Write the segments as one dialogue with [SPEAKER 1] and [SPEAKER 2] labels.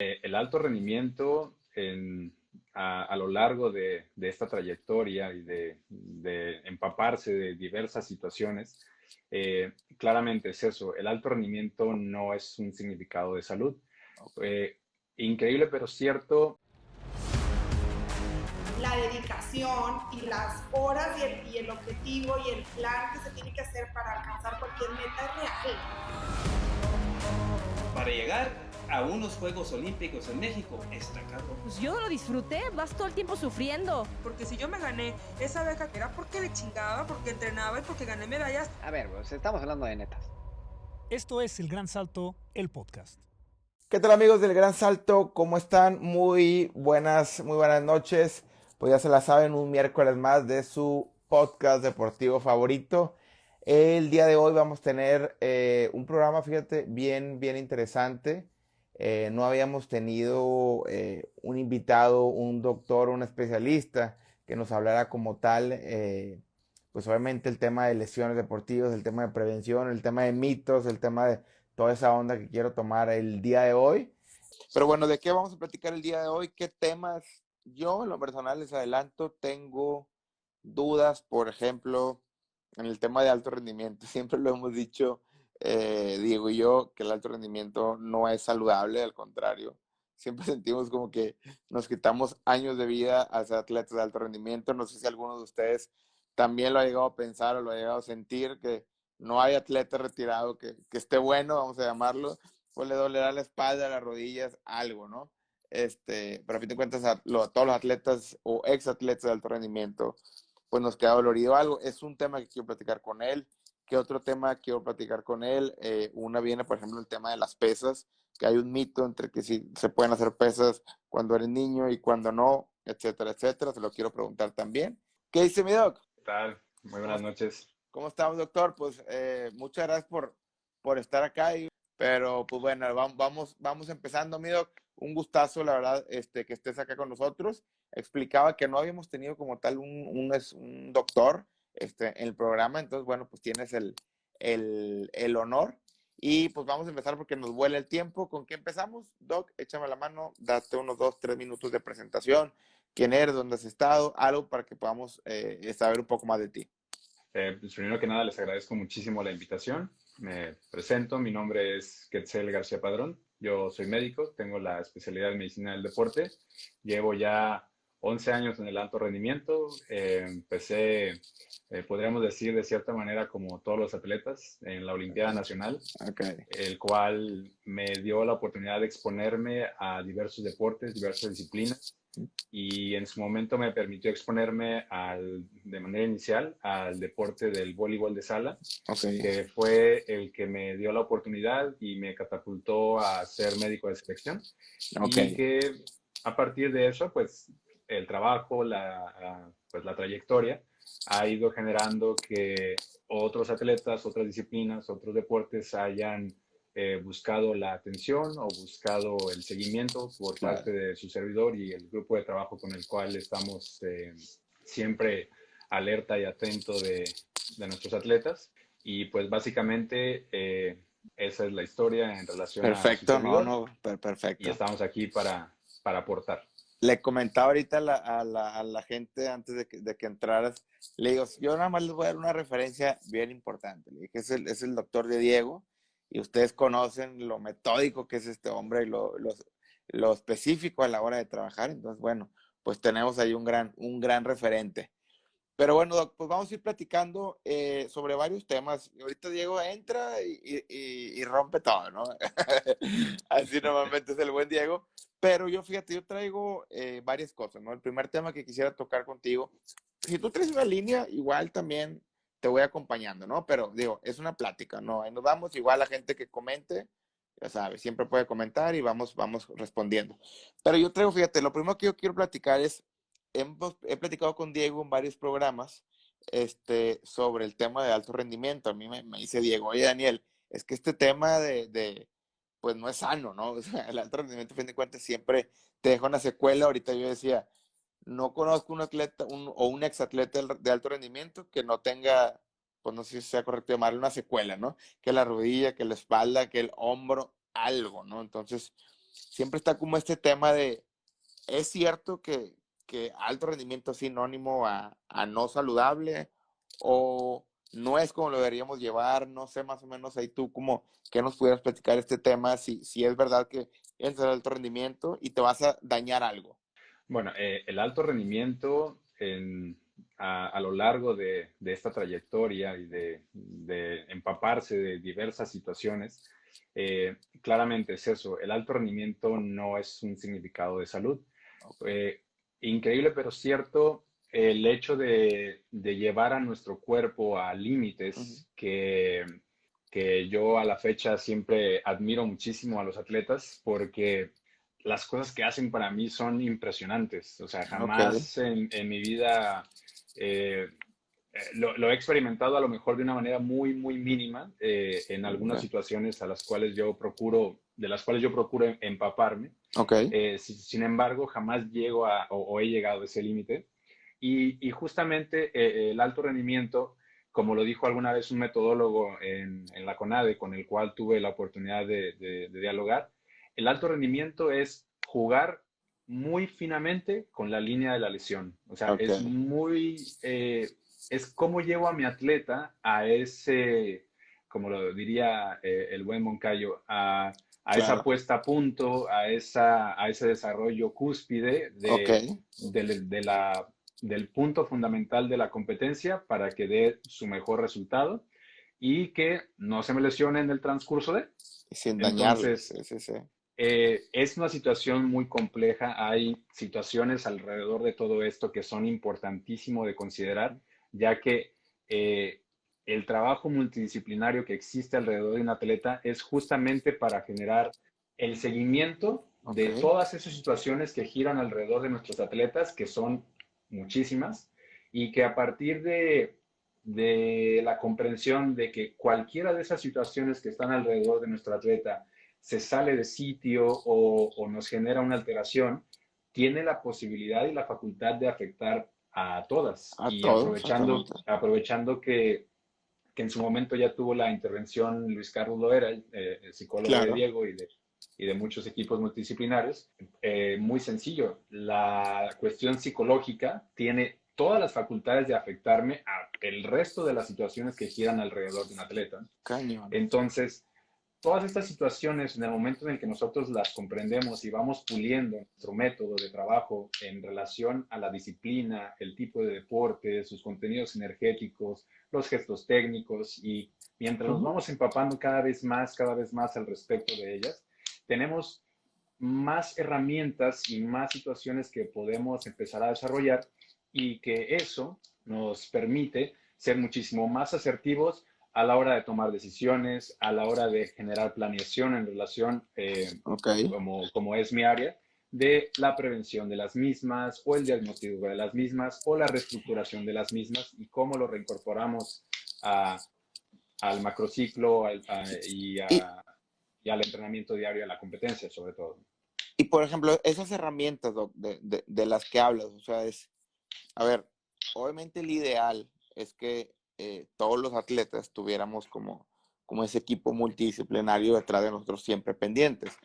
[SPEAKER 1] El alto rendimiento a lo largo de esta trayectoria y de empaparse de diversas situaciones, claramente es eso. El alto rendimiento no es un significado de salud. Eh, Increíble, pero cierto.
[SPEAKER 2] La dedicación y las horas y el objetivo y el plan que se tiene que hacer para alcanzar cualquier meta es real.
[SPEAKER 3] Para llegar a unos Juegos Olímpicos en México está cabrón.
[SPEAKER 4] Pues yo no lo disfruté, vas todo el tiempo sufriendo.
[SPEAKER 5] Porque si yo me gané esa beca era porque le chingaba, porque entrenaba y porque gané medallas.
[SPEAKER 6] A ver, pues estamos hablando de netas.
[SPEAKER 7] Esto es El Gran Salto, el podcast.
[SPEAKER 8] ¿Qué tal, amigos del Gran Salto? ¿Cómo están? Muy buenas noches. Pues ya se la saben, un miércoles más de su podcast deportivo favorito. El día de hoy vamos a tener un programa, fíjate, bien interesante. No habíamos tenido un invitado, un doctor, un especialista que nos hablara como tal, pues obviamente el tema de lesiones deportivas, el tema de prevención, el tema de mitos, el tema de toda esa onda que quiero tomar el día de hoy. Pero bueno, ¿de qué vamos a platicar el día de hoy? ¿Qué temas? Yo en lo personal les adelanto, tengo dudas, por ejemplo, en el tema de alto rendimiento. Siempre lo hemos dicho, Diego y yo, que el alto rendimiento no es saludable, al contrario. Siempre sentimos como que nos quitamos años de vida a ser atletas de alto rendimiento. No sé si alguno de ustedes también lo ha llegado a pensar o lo ha llegado a sentir, que no hay atleta retirado que esté bueno, vamos a llamarlo, pues le dolerá la espalda, las rodillas, algo, ¿no? Pero a fin de cuentas a todos los atletas o ex atletas de alto rendimiento, pues nos queda dolorido algo. Es un tema que quiero platicar con él. ¿Qué otro tema quiero platicar con él? Una viene, por ejemplo, el tema de las pesas, que hay un mito entre que si se pueden hacer pesas cuando eres niño y cuando no, etcétera, etcétera. Se lo quiero preguntar también. ¿Qué dice mi doc?
[SPEAKER 1] ¿Qué tal? Muy buenas noches.
[SPEAKER 8] ¿Cómo estamos, doctor? Pues muchas gracias por estar acá. Pero pues bueno, vamos empezando, mi doc. Un gustazo, la verdad, que estés acá con nosotros. Explicaba que no habíamos tenido como tal un doctor en el programa. Entonces, bueno, pues tienes el honor. Y pues vamos a empezar porque nos vuela el tiempo. ¿Con qué empezamos? Doc, échame la mano, date unos 2-3 minutos de presentación. ¿Quién eres? ¿Dónde has estado? Algo para que podamos saber un poco más de ti.
[SPEAKER 1] Pues primero que nada, les agradezco muchísimo la invitación. Me presento, mi nombre es Quetzel García Padrón. Yo soy médico, tengo la especialidad en medicina del deporte. Llevo ya 11 años en el alto rendimiento. Empecé, podríamos decir de cierta manera, como todos los atletas, en la Olimpiada Nacional, el cual me dio la oportunidad de exponerme a diversos deportes, diversas disciplinas. Y en su momento me permitió exponerme de manera inicial al deporte del voleibol de sala, que fue el que me dio la oportunidad y me catapultó a ser médico de selección. Y que a partir de eso, pues el trabajo, pues la trayectoria ha ido generando que otros atletas, otras disciplinas, otros deportes hayan buscado la atención o buscado el seguimiento por parte de su servidor y el grupo de trabajo con el cual estamos siempre alerta y atento de nuestros atletas. Y pues básicamente esa es la historia en relación a su servidor.
[SPEAKER 8] Perfecto.
[SPEAKER 1] Y estamos aquí para aportar.
[SPEAKER 8] Le comentaba ahorita a la gente antes de que entraras, le digo, yo nada más les voy a dar una referencia bien importante. Le dije, es el doctor de Diego, y ustedes conocen lo metódico que es este hombre y lo específico a la hora de trabajar. Entonces, bueno, pues tenemos ahí un gran referente. Pero bueno, Doc, pues vamos a ir platicando sobre varios temas. Y ahorita Diego entra y rompe todo, ¿no? Así normalmente es el buen Diego. Pero fíjate, yo traigo varias cosas, ¿no? El primer tema que quisiera tocar contigo, si tú traes una línea, igual también te voy acompañando, ¿no? Pero digo, es una plática, ¿no? Ahí nos vamos, igual la gente que comente, ya sabes, siempre puede comentar y vamos respondiendo. Pero yo traigo, fíjate, lo primero que yo quiero platicar es, he platicado con Diego en varios programas sobre el tema de alto rendimiento. A mí me dice Diego, oye Daniel, es que este tema pues no es sano, ¿no? O sea, el alto rendimiento, a fin de cuentas, siempre te deja una secuela. Ahorita yo decía, no conozco un atleta o un exatleta de alto rendimiento que no tenga, pues no sé si sea correcto llamarlo, una secuela, ¿no? Que la rodilla, que la espalda, que el hombro, algo, ¿no? Entonces, siempre está como este tema de, ¿es cierto que alto rendimiento es sinónimo a no saludable? ¿O no es como lo deberíamos llevar? No sé, más o menos ahí tú como que nos pudieras platicar este tema, si es verdad que entras al alto rendimiento y te vas a dañar algo.
[SPEAKER 1] Bueno, el alto rendimiento a lo largo de esta trayectoria y de empaparse de diversas situaciones, claramente es eso. El alto rendimiento no es un significado de salud. Eh, Increíble, pero cierto, el hecho de llevar a nuestro cuerpo a límites que yo a la fecha siempre admiro muchísimo a los atletas porque las cosas que hacen para mí son impresionantes. O sea,
[SPEAKER 8] Ok,
[SPEAKER 1] jamás en mi vida eh, lo he experimentado a lo mejor de una manera muy, muy mínima en algunas
[SPEAKER 8] ok,
[SPEAKER 1] situaciones de las cuales yo procuro empaparme.
[SPEAKER 8] ok,
[SPEAKER 1] Sin embargo, jamás llego o he llegado a ese límite. Y justamente el alto rendimiento, como lo dijo alguna vez un metodólogo en la CONADE, con el cual tuve la oportunidad de dialogar, el alto rendimiento es jugar muy finamente con la línea de la lesión. O sea,
[SPEAKER 8] ok,
[SPEAKER 1] es cómo llevo a mi atleta a ese, como lo diría el buen Moncayo, a esa
[SPEAKER 8] claro,
[SPEAKER 1] puesta a punto, a ese desarrollo cúspide
[SPEAKER 8] ok,
[SPEAKER 1] del punto fundamental de la competencia para que dé su mejor resultado y que no se me lesione en el transcurso de.
[SPEAKER 8] sin dañarle, sí,
[SPEAKER 1] Entonces,
[SPEAKER 8] sí, sí.
[SPEAKER 1] es una situación muy compleja. Hay situaciones alrededor de todo esto que son importantísimo de considerar, ya que eh, el trabajo multidisciplinario que existe alrededor de un atleta es justamente para generar el seguimiento
[SPEAKER 8] Ok,
[SPEAKER 1] de todas esas situaciones que giran alrededor de nuestros atletas, que son muchísimas, y que a partir de la comprensión de que cualquiera de esas situaciones que están alrededor de nuestro atleta se sale de sitio o nos genera una alteración, tiene la posibilidad y la facultad de afectar a todas.
[SPEAKER 8] a
[SPEAKER 1] Y
[SPEAKER 8] todo, exactamente.
[SPEAKER 1] aprovechando que en su momento ya tuvo la intervención Luis Carlos Loera, el psicólogo de
[SPEAKER 8] Claro,
[SPEAKER 1] Diego y de muchos equipos multidisciplinarios, muy sencillo. La cuestión psicológica tiene todas las facultades de afectarme a el resto de las situaciones que giran alrededor de un atleta.
[SPEAKER 8] cañón.
[SPEAKER 1] Entonces, todas estas situaciones, en el momento en el que nosotros las comprendemos y vamos puliendo nuestro método de trabajo en relación a la disciplina, el tipo de deporte, sus contenidos energéticos, los gestos técnicos, y mientras nos vamos empapando cada vez más al respecto de ellas, tenemos más herramientas y más situaciones que podemos empezar a desarrollar y que eso nos permite ser muchísimo más asertivos a la hora de tomar decisiones, a la hora de generar planeación en relación,
[SPEAKER 8] Ok.
[SPEAKER 1] como es mi área, de la prevención de las mismas o el diagnóstico de las mismas o la reestructuración de las mismas y cómo lo reincorporamos a, al macrociclo
[SPEAKER 8] Y,
[SPEAKER 1] y al entrenamiento diario, a la competencia sobre todo.
[SPEAKER 8] y por ejemplo, esas herramientas, Doc, de las que hablas, o sea, a ver, obviamente el ideal es que todos los atletas tuviéramos como ese equipo multidisciplinario detrás de nosotros siempre pendientes.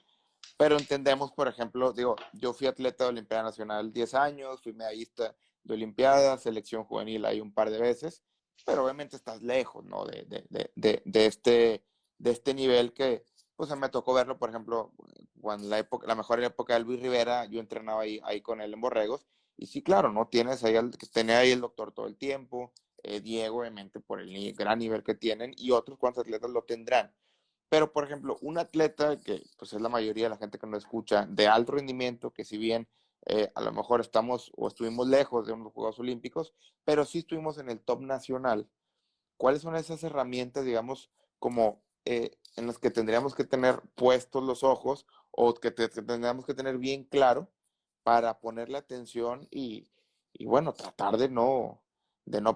[SPEAKER 8] Pero entendemos, por ejemplo, digo, yo fui atleta de Olimpiada Nacional 10 años, fui medallista de Olimpiadas, selección juvenil ahí un par de veces, pero obviamente estás lejos, ¿no? De este nivel que, pues me tocó verlo, por ejemplo, cuando la mejor época de Luis Rivera, yo entrenaba ahí con él en Borregos, y sí, claro, ¿no? Tenía ahí el doctor todo el tiempo, Diego, obviamente, por el gran nivel que tienen, y otros cuantos atletas lo tendrán. Pero, por ejemplo, un atleta que pues es la mayoría de la gente que nos escucha, de alto rendimiento, que si bien a lo mejor estamos o estuvimos lejos de unos Juegos Olímpicos, pero sí estuvimos en el top nacional. ¿Cuáles son esas herramientas, digamos, como en las que tendríamos que tener puestos los ojos o que tendríamos que tener bien claro para ponerle atención y bueno, tratar de no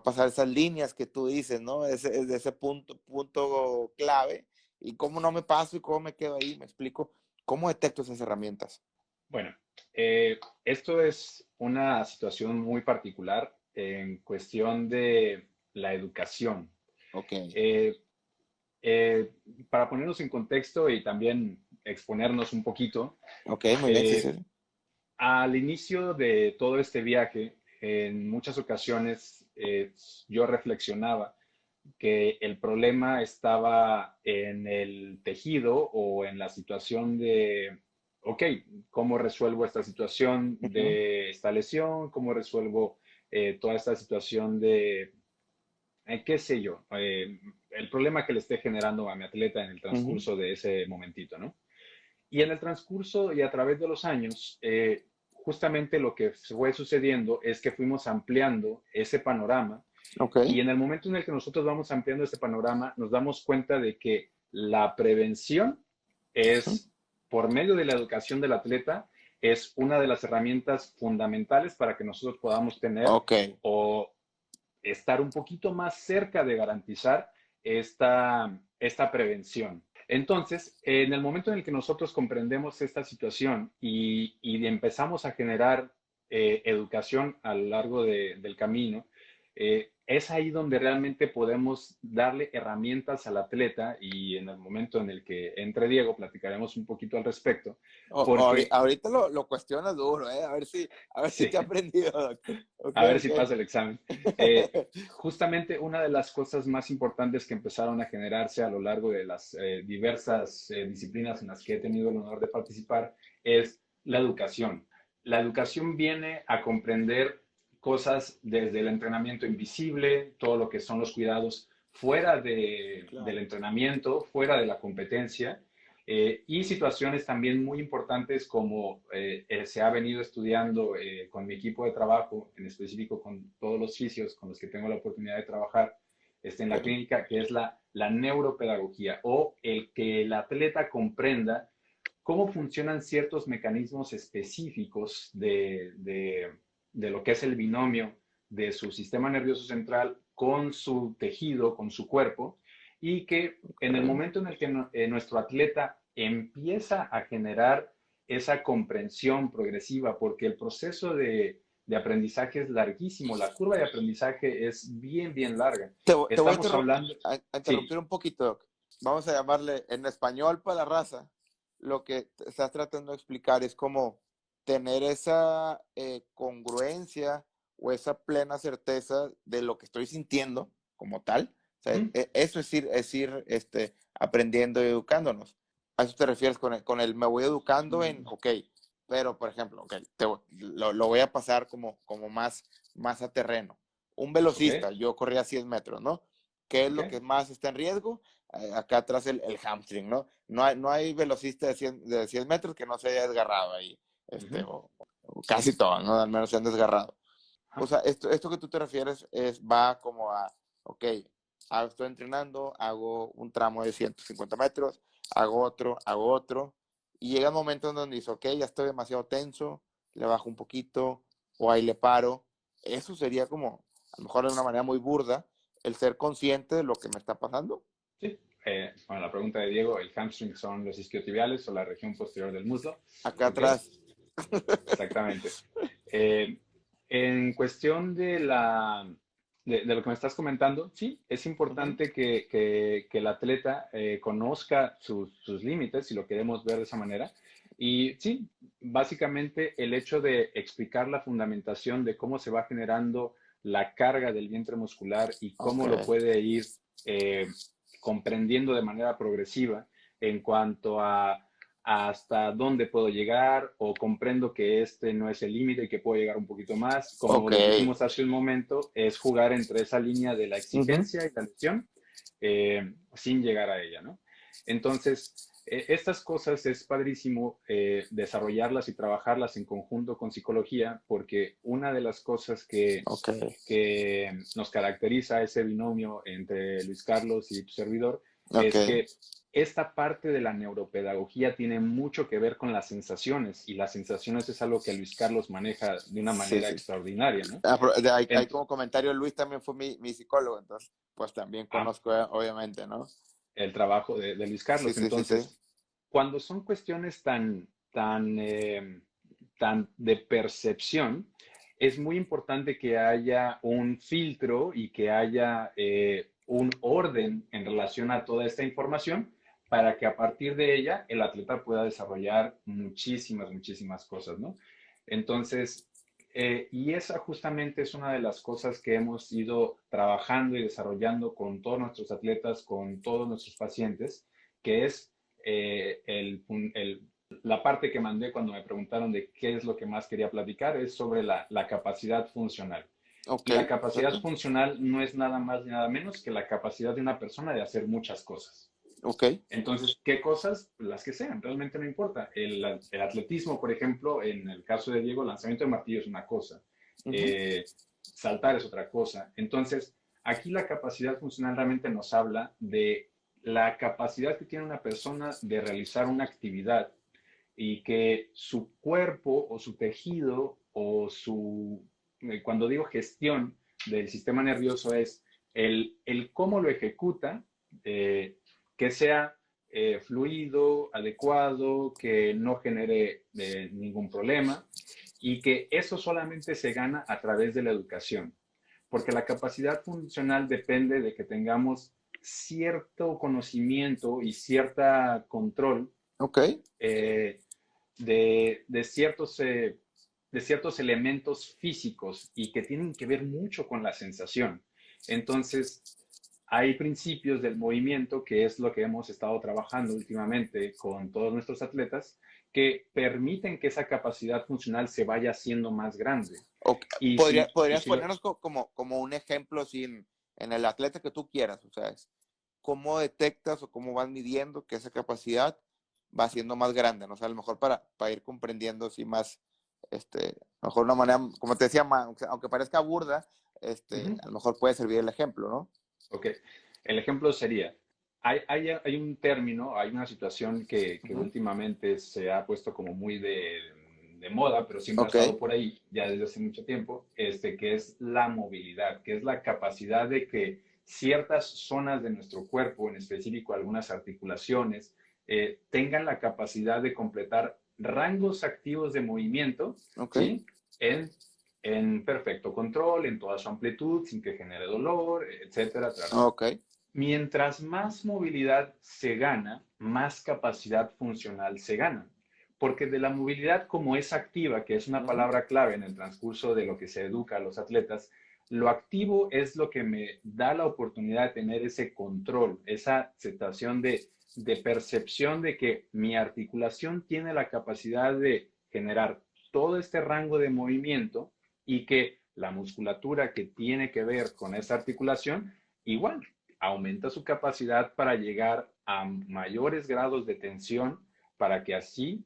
[SPEAKER 8] pasar esas líneas que tú dices, ¿no? De ese punto clave y cómo no me paso y cómo me quedo ahí, me explico, cómo detecto esas herramientas.
[SPEAKER 1] Bueno, esto es una situación muy particular en cuestión de la educación.
[SPEAKER 8] Ok,
[SPEAKER 1] Eh, eh, para ponernos en contexto y también exponernos un poquito.
[SPEAKER 8] Ok, muy bien, sí, sí.
[SPEAKER 1] Al inicio de todo este viaje, en muchas ocasiones yo reflexionaba que el problema estaba en el tejido o en la situación de, ok, ¿cómo resuelvo esta situación
[SPEAKER 8] Ujú,
[SPEAKER 1] de esta lesión? ¿Cómo resuelvo toda esta situación de, qué sé yo, el problema que le esté generando a mi atleta en el
[SPEAKER 8] ujú.
[SPEAKER 1] transcurso de ese momentito, ¿no? Y en el transcurso y a través de los años, justamente lo que fue sucediendo es que fuimos ampliando ese panorama
[SPEAKER 8] Ok.
[SPEAKER 1] y en el momento en el que nosotros vamos ampliando ese panorama, nos damos cuenta de que la prevención
[SPEAKER 8] Ujú.
[SPEAKER 1] es, por medio de la educación del atleta, es una de las herramientas fundamentales para que nosotros podamos tener
[SPEAKER 8] Ok.
[SPEAKER 1] o estar un poquito más cerca de garantizar esta prevención. Entonces, en el momento en el que nosotros comprendemos esta situación y empezamos a generar educación a lo largo del camino, es ahí donde realmente podemos darle herramientas al atleta y en el momento en el que entre Diego platicaremos un poquito al respecto, porque
[SPEAKER 8] Ahorita lo cuestionas duro, ¿eh? A ver si
[SPEAKER 1] sí,
[SPEAKER 8] te ha aprendido, doctor. Ok,
[SPEAKER 1] a ver si
[SPEAKER 8] ok.
[SPEAKER 1] pasa el examen. Justamente una de las cosas más importantes que empezaron a generarse a lo largo de las diversas disciplinas en las que he tenido el honor de participar es la educación. La educación viene a comprender cosas desde el entrenamiento invisible, todo lo que son los cuidados fuera del
[SPEAKER 8] Claro.
[SPEAKER 1] entrenamiento, fuera de la competencia, y situaciones también muy importantes como se ha venido estudiando con mi equipo de trabajo, en específico con todos los fisios con los que tengo la oportunidad de trabajar en la
[SPEAKER 8] Ok.
[SPEAKER 1] clínica, que es la neuropedagogía o el que el atleta comprenda cómo funcionan ciertos mecanismos específicos de lo que es el binomio de su sistema nervioso central con su tejido, con su cuerpo, y que en el
[SPEAKER 8] Ok.
[SPEAKER 1] momento en el que nuestro atleta empieza a generar esa comprensión progresiva, porque el proceso de aprendizaje es larguísimo, la curva de aprendizaje es bien, bien larga.
[SPEAKER 8] Te voy
[SPEAKER 1] Estamos hablando,
[SPEAKER 8] a
[SPEAKER 1] sí,
[SPEAKER 8] interrumpir un poquito, Doc. Vamos a llamarle en español para la raza. Lo que estás tratando de explicar es como tener esa congruencia o esa plena certeza de lo que estoy sintiendo como tal. O sea,
[SPEAKER 1] ¿Mm?
[SPEAKER 8] eso es ir aprendiendo y educándonos. A eso te refieres con el me voy educando en, ok, pero por ejemplo, okay, lo voy a pasar como más a terreno. Un
[SPEAKER 1] Ok,
[SPEAKER 8] velocista, yo corría 100 metros, ¿no? ¿Qué es
[SPEAKER 1] ok,
[SPEAKER 8] lo que más está en riesgo? Acá atrás el hamstring, ¿no? No hay velocista de 100 metros que no se haya desgarrado ahí,
[SPEAKER 1] ujú,
[SPEAKER 8] o casi todos, ¿no? Al menos se han desgarrado. O
[SPEAKER 1] ajá,
[SPEAKER 8] sea, esto que tú te refieres va como a, ok, estoy entrenando, hago un tramo de 150 metros, hago otro, y llega un momento en donde dices, ok, ya estoy demasiado tenso, le bajo un poquito, o ahí le paro. Eso sería como, a lo mejor de una manera muy burda, el ser consciente de lo que me está pasando.
[SPEAKER 1] sí. Bueno, la pregunta de Diego, ¿el hamstring son los isquiotibiales o la región posterior del muslo?
[SPEAKER 8] Acá
[SPEAKER 1] Ok,
[SPEAKER 8] atrás.
[SPEAKER 1] exactamente. Eh, en cuestión de lo que me estás comentando, sí, es
[SPEAKER 8] Ujú.
[SPEAKER 1] importante que el atleta conozca sus límites, si lo queremos ver de esa manera. Y sí, básicamente el hecho de explicar la fundamentación de cómo se va generando la carga del vientre muscular y
[SPEAKER 8] Ok,
[SPEAKER 1] cómo lo puede ir eh, comprendiendo de manera progresiva en cuanto a hasta dónde puedo llegar o comprendo que este no es el límite y que puedo llegar un poquito más. Como
[SPEAKER 8] ok.
[SPEAKER 1] dijimos hace un momento, es jugar entre esa línea de la
[SPEAKER 8] Ujú.
[SPEAKER 1] exigencia y la lesión sin llegar a ella, ¿no? Entonces, estas cosas es padrísimo desarrollarlas y trabajarlas en conjunto con psicología porque una de las cosas
[SPEAKER 8] Ok,
[SPEAKER 1] que nos caracteriza ese binomio entre Luis Carlos y tu servidor
[SPEAKER 8] ok.
[SPEAKER 1] es que esta parte de la neuropedagogía tiene mucho que ver con las sensaciones y las sensaciones es algo que Luis Carlos maneja de una
[SPEAKER 8] Sí,
[SPEAKER 1] manera
[SPEAKER 8] sí.
[SPEAKER 1] extraordinaria, ¿no?
[SPEAKER 8] Hay
[SPEAKER 1] Ent
[SPEAKER 8] como comentario, Luis también fue mi psicólogo, entonces, pues también
[SPEAKER 1] ah,
[SPEAKER 8] conozco, obviamente, ¿no?
[SPEAKER 1] el trabajo de Luis
[SPEAKER 8] Sí,
[SPEAKER 1] Carlos.
[SPEAKER 8] sí, sí, sí.
[SPEAKER 1] Entonces, cuando son cuestiones tan de percepción, es muy importante que haya un filtro y que haya un orden en relación a toda esta información para que a partir de ella el atleta pueda desarrollar muchísimas cosas, ¿no? Entonces, y esa justamente es una de las cosas que hemos ido trabajando y desarrollando con todos nuestros atletas, con todos nuestros pacientes, que es la parte que mandé cuando me preguntaron de qué es lo que más quería platicar, es sobre la capacidad funcional.
[SPEAKER 8] Ok,
[SPEAKER 1] Y la capacidad
[SPEAKER 8] perfecto.
[SPEAKER 1] funcional no es nada más ni nada menos que la capacidad de una persona de hacer muchas cosas.
[SPEAKER 8] Ok,
[SPEAKER 1] Entonces, ¿qué cosas? Las que sean, realmente no importa. El atletismo, por ejemplo, en el caso de Diego, lanzamiento de martillo es una cosa,
[SPEAKER 8] ujú,
[SPEAKER 1] saltar es otra cosa. Entonces, aquí la capacidad funcional realmente nos habla de la capacidad que tiene una persona de realizar una actividad y que su cuerpo o su tejido o cuando digo gestión del sistema nervioso es el cómo lo ejecuta, que sea fluido, adecuado, que no genere ningún problema y que eso solamente se gana a través de la educación, porque la capacidad funcional depende de que tengamos cierto conocimiento y cierta control
[SPEAKER 8] ok,
[SPEAKER 1] eh, de ciertos elementos físicos y que tienen que ver mucho con la sensación. Entonces, hay principios del movimiento, que es lo que hemos estado trabajando últimamente con todos nuestros atletas, que permiten que esa capacidad funcional se vaya haciendo más grande.
[SPEAKER 8] ok.
[SPEAKER 1] Y
[SPEAKER 8] ¿Podrías
[SPEAKER 1] si lo,
[SPEAKER 8] ponernos como un ejemplo así en el atleta que tú quieras? O sea, ¿cómo detectas o cómo vas midiendo que esa capacidad va siendo más grande? ¿No? O sea, a lo mejor para ir comprendiendo así más, a lo mejor una manera, como te decía, aunque parezca burda,
[SPEAKER 1] Ujú.
[SPEAKER 8] a lo mejor puede servir el ejemplo, ¿no?
[SPEAKER 1] Ok, el ejemplo sería, hay un término, hay una situación que
[SPEAKER 8] Ujú.
[SPEAKER 1] últimamente se ha puesto como muy de moda, pero siempre ha
[SPEAKER 8] Ok,
[SPEAKER 1] estado por ahí ya desde hace mucho tiempo, que es la movilidad, que es la capacidad de que ciertas zonas de nuestro cuerpo, en específico algunas articulaciones, tengan la capacidad de completar rangos activos de movimiento,
[SPEAKER 8] ok,
[SPEAKER 1] ¿sí? En perfecto control, en toda su amplitud, sin que genere dolor, etcétera.
[SPEAKER 8] ok.
[SPEAKER 1] Mientras más movilidad se gana, más capacidad funcional se gana. Porque de la movilidad como es activa, que es una
[SPEAKER 8] Ujú.
[SPEAKER 1] palabra clave en el transcurso de lo que se educa a los atletas, lo activo es lo que me da la oportunidad de tener ese control, esa sensación de percepción de que mi articulación tiene la capacidad de generar todo este rango de movimiento y que la musculatura que tiene que ver con esa articulación igual aumenta su capacidad para llegar a mayores grados de tensión para que así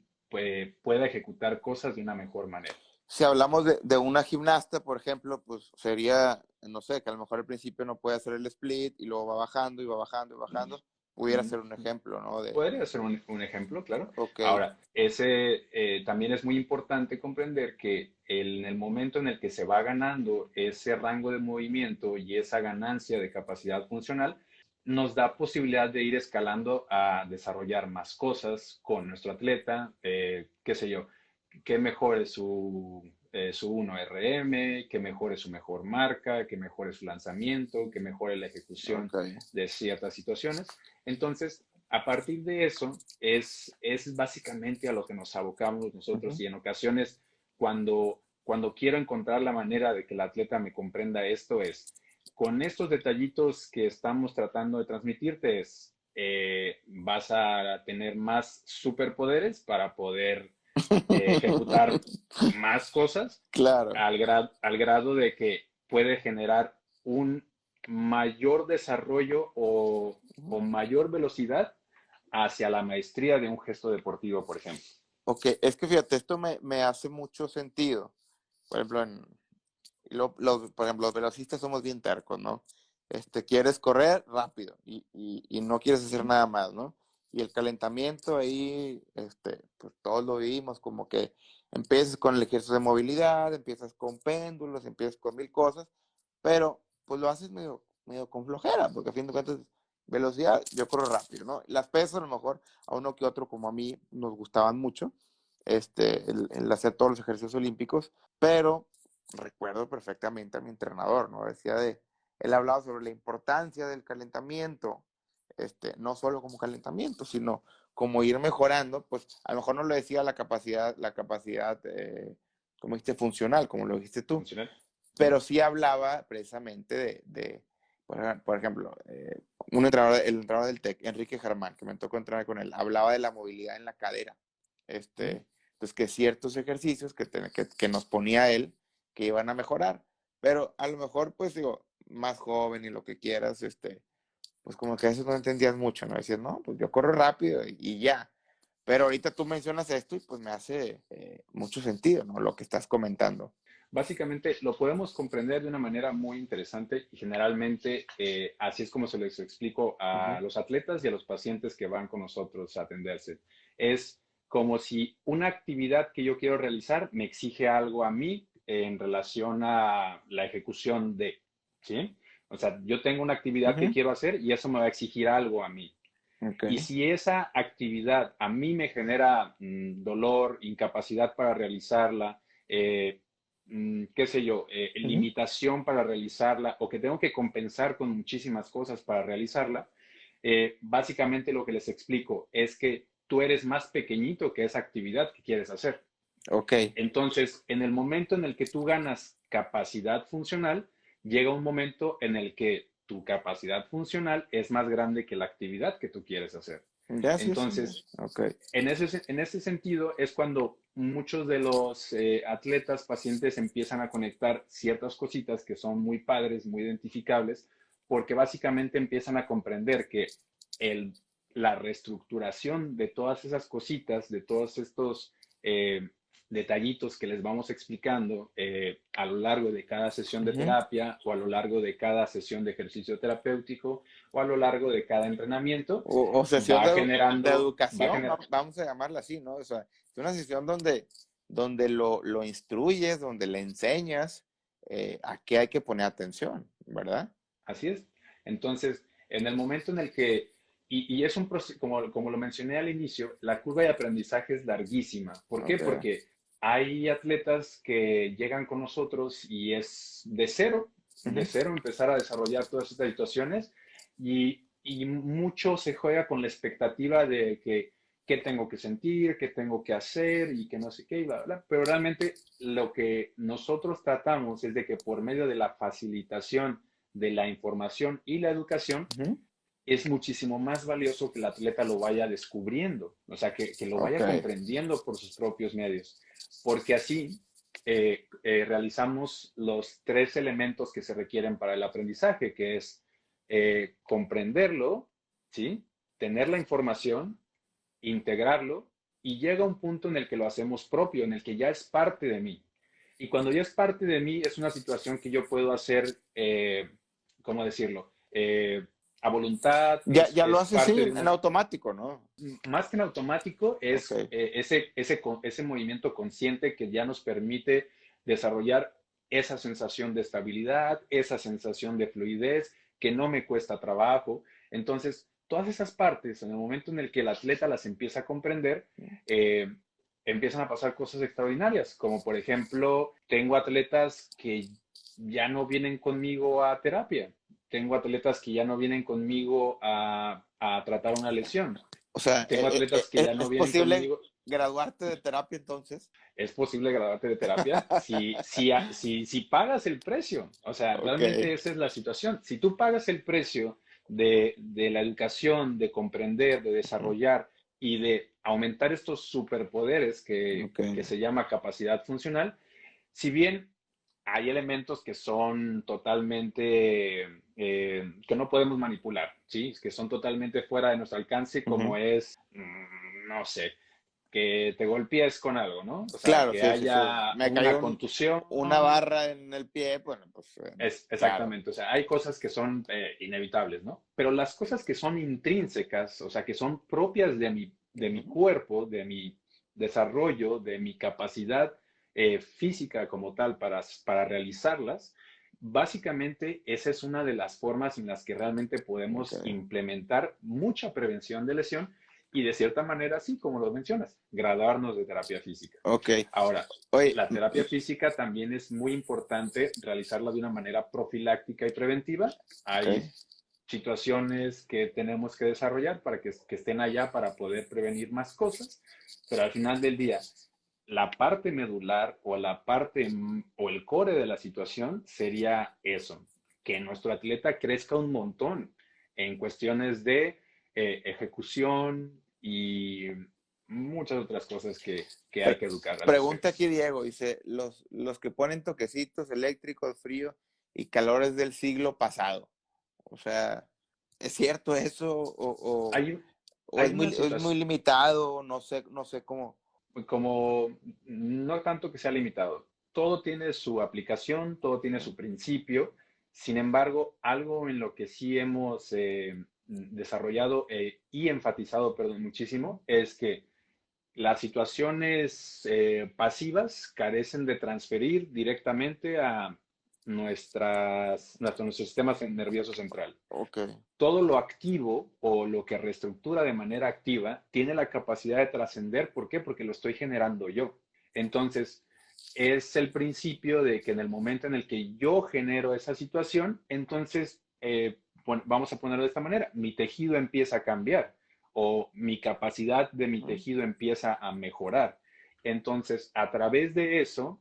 [SPEAKER 1] pueda ejecutar cosas de una mejor manera.
[SPEAKER 8] Si hablamos de una gimnasta, por ejemplo, pues sería, no sé, que a lo mejor al principio no puede hacer el split y luego va bajando y va bajando y bajando. Pudiera ser un ejemplo, ¿no?
[SPEAKER 1] Podría ser un ejemplo, claro.
[SPEAKER 8] Ok,
[SPEAKER 1] Ahora, ese también es muy importante comprender que en el momento en el que se va ganando ese rango de movimiento y esa ganancia de capacidad funcional, nos da posibilidad de ir escalando a desarrollar más cosas con nuestro atleta, qué sé yo, que mejore su 1RM, que mejore su mejor marca, que mejore su lanzamiento, que mejore la ejecución
[SPEAKER 8] ok.
[SPEAKER 1] de ciertas situaciones. Entonces, a partir de eso, es básicamente a lo que nos abocamos nosotros
[SPEAKER 8] Ujú.
[SPEAKER 1] y en ocasiones cuando quiero encontrar la manera de que el atleta me comprenda esto es, con estos detallitos que estamos tratando de transmitirte vas a tener más superpoderes para poder ejecutar más cosas
[SPEAKER 8] Claro,
[SPEAKER 1] al grado de que puede generar un mayor desarrollo o mayor velocidad hacia la maestría de un gesto deportivo, por ejemplo.
[SPEAKER 8] ok. Es que fíjate, esto me hace mucho sentido. Por ejemplo, por ejemplo, los velocistas somos bien tercos, ¿no? Quieres correr rápido y no quieres hacer nada más, ¿no? Y el calentamiento ahí, pues todos lo vimos, como que empiezas con el ejercicio de movilidad, empiezas con péndulos, empiezas con mil cosas, pero pues lo haces medio con flojera, porque a fin de cuentas, velocidad, yo corro rápido, ¿no? Las pesas a lo mejor a uno que otro, como a mí, nos gustaban mucho, el hacer todos los ejercicios olímpicos, pero recuerdo perfectamente a mi entrenador, ¿no? Él hablaba sobre la importancia del calentamiento, no solo como calentamiento, sino como ir mejorando, pues a lo mejor no lo decía la capacidad, como dijiste, funcional, como lo dijiste tú,
[SPEAKER 1] Funcional.
[SPEAKER 8] pero sí hablaba precisamente por ejemplo, el entrenador del TEC, Enrique Germán, que me tocó entrenar con él, hablaba de la movilidad en la cadera. Entonces, que ciertos ejercicios que nos ponía él, que iban a mejorar, pero a lo mejor, pues digo, más joven y lo que quieras, pues como que a veces no entendías mucho, ¿no? Decías, no, pues yo corro rápido y ya. Pero ahorita tú mencionas esto y pues me hace mucho sentido, ¿no? Lo que estás comentando.
[SPEAKER 1] Básicamente lo podemos comprender de una manera muy interesante y generalmente así es como se les explico a los atletas y a los pacientes que van con nosotros a atenderse. Es como si una actividad que yo quiero realizar me exige algo a mí en relación a la ejecución de, ¿sí? O sea, yo tengo una actividad que quiero hacer y eso me va a exigir algo a mí.
[SPEAKER 8] Okay.
[SPEAKER 1] Y si esa actividad a mí me genera dolor, incapacidad para realizarla, qué sé yo, limitación para realizarla o que tengo que compensar con muchísimas cosas para realizarla, básicamente lo que les explico es que tú eres más pequeñito que esa actividad que quieres hacer.
[SPEAKER 8] Ok.
[SPEAKER 1] Entonces, en el momento en el que tú ganas capacidad funcional, llega un momento en el que tu capacidad funcional es más grande que la actividad que tú quieres hacer.
[SPEAKER 8] Ya, sí,
[SPEAKER 1] Entonces,
[SPEAKER 8] sí. Okay.
[SPEAKER 1] en ese sentido es cuando muchos de los atletas, pacientes empiezan a conectar ciertas cositas que son muy padres, muy identificables, porque básicamente empiezan a comprender que la reestructuración de todas esas cositas, de todos estos detallitos que les vamos explicando a lo largo de cada sesión de terapia o a lo largo de cada sesión de ejercicio terapéutico o a lo largo de cada entrenamiento.
[SPEAKER 8] O sesión de educación,
[SPEAKER 1] generando,
[SPEAKER 8] vamos a llamarla así, ¿no? O sea, es una sesión donde lo instruyes, donde le enseñas a qué hay que poner atención, ¿verdad?
[SPEAKER 1] Así es. Entonces, en el momento en el que, y es un proceso, como lo mencioné al inicio, la curva de aprendizaje es larguísima. ¿Por qué?
[SPEAKER 8] Okay.
[SPEAKER 1] Porque hay atletas que llegan con nosotros y es de cero empezar a desarrollar todas estas situaciones y mucho se juega con la expectativa de que qué tengo que sentir, qué tengo que hacer y que no sé qué, y bla, bla. Pero realmente lo que nosotros tratamos es de que por medio de la facilitación de la información y la educación, es muchísimo más valioso que el atleta lo vaya descubriendo, o sea, que lo vaya comprendiendo por sus propios medios, porque así realizamos los 3 elementos que se requieren para el aprendizaje, que es comprenderlo, ¿sí? Tener la información, integrarlo, y llega un punto en el que lo hacemos propio, en el que ya es parte de mí. Y cuando ya es parte de mí, es una situación que yo puedo hacer, ¿cómo decirlo? A voluntad.
[SPEAKER 8] Ya lo haces sí, en automático, ¿no?
[SPEAKER 1] Más que en automático, es ese movimiento consciente que ya nos permite desarrollar esa sensación de estabilidad, esa sensación de fluidez, que no me cuesta trabajo. Entonces, todas esas partes, en el momento en el que el atleta las empieza a comprender, empiezan a pasar cosas extraordinarias, como por ejemplo, tengo atletas que ya no vienen conmigo a terapia. Tengo atletas que ya no vienen conmigo a tratar una lesión.
[SPEAKER 8] O sea,
[SPEAKER 1] tengo atletas que ya no vienen conmigo.
[SPEAKER 8] ¿Es posible graduarte de terapia entonces?
[SPEAKER 1] Es posible graduarte de terapia si pagas el precio. O sea, realmente esa es la situación. Si tú pagas el precio de la educación, de comprender, de desarrollar y de aumentar estos superpoderes que se llama capacidad funcional, si bien hay elementos que son totalmente, que no podemos manipular, ¿sí? Que son totalmente fuera de nuestro alcance, como es, no sé, que te golpees con algo, ¿no? O sea,
[SPEAKER 8] claro,
[SPEAKER 1] que haya una contusión.
[SPEAKER 8] Una barra en el pie, bueno, pues...
[SPEAKER 1] exactamente, claro. O sea, hay cosas que son inevitables, ¿no? Pero las cosas que son intrínsecas, o sea, que son propias de mi cuerpo, de mi desarrollo, de mi capacidad física como tal para realizarlas, básicamente esa es una de las formas en las que realmente podemos implementar mucha prevención de lesión y de cierta manera, sí, como lo mencionas, graduarnos de terapia física. Ahora, la terapia física también es muy importante realizarla de una manera profiláctica y preventiva. Hay situaciones que tenemos que desarrollar para que estén allá para poder prevenir más cosas, pero al final del día, la parte medular o la parte o el core de la situación sería eso, que nuestro atleta crezca un montón en cuestiones de ejecución y muchas otras cosas que hay que educar a los
[SPEAKER 8] Pregunta
[SPEAKER 1] atletas.
[SPEAKER 8] aquí Diego, dice, los que ponen toquecitos eléctricos, frío y calores del siglo pasado. O sea, ¿es cierto eso
[SPEAKER 1] Hay,
[SPEAKER 8] o
[SPEAKER 1] hay
[SPEAKER 8] es
[SPEAKER 1] una
[SPEAKER 8] es muy
[SPEAKER 1] situación,
[SPEAKER 8] limitado? No sé cómo.
[SPEAKER 1] como no tanto que sea limitado, todo tiene su aplicación, todo tiene su principio. Sin embargo, algo en lo que sí hemos desarrollado y enfatizado, perdón, muchísimo, es que las situaciones pasivas carecen de transferir directamente a nuestro sistema nervioso central.
[SPEAKER 8] Ok.
[SPEAKER 1] Todo lo activo o lo que reestructura de manera activa tiene la capacidad de trascender. ¿Por qué? Porque lo estoy generando yo. Entonces, es el principio de que en el momento en el que yo genero esa situación, entonces, bueno, vamos a ponerlo de esta manera, mi tejido empieza a cambiar o mi capacidad de mi tejido empieza a mejorar. Entonces, a través de eso,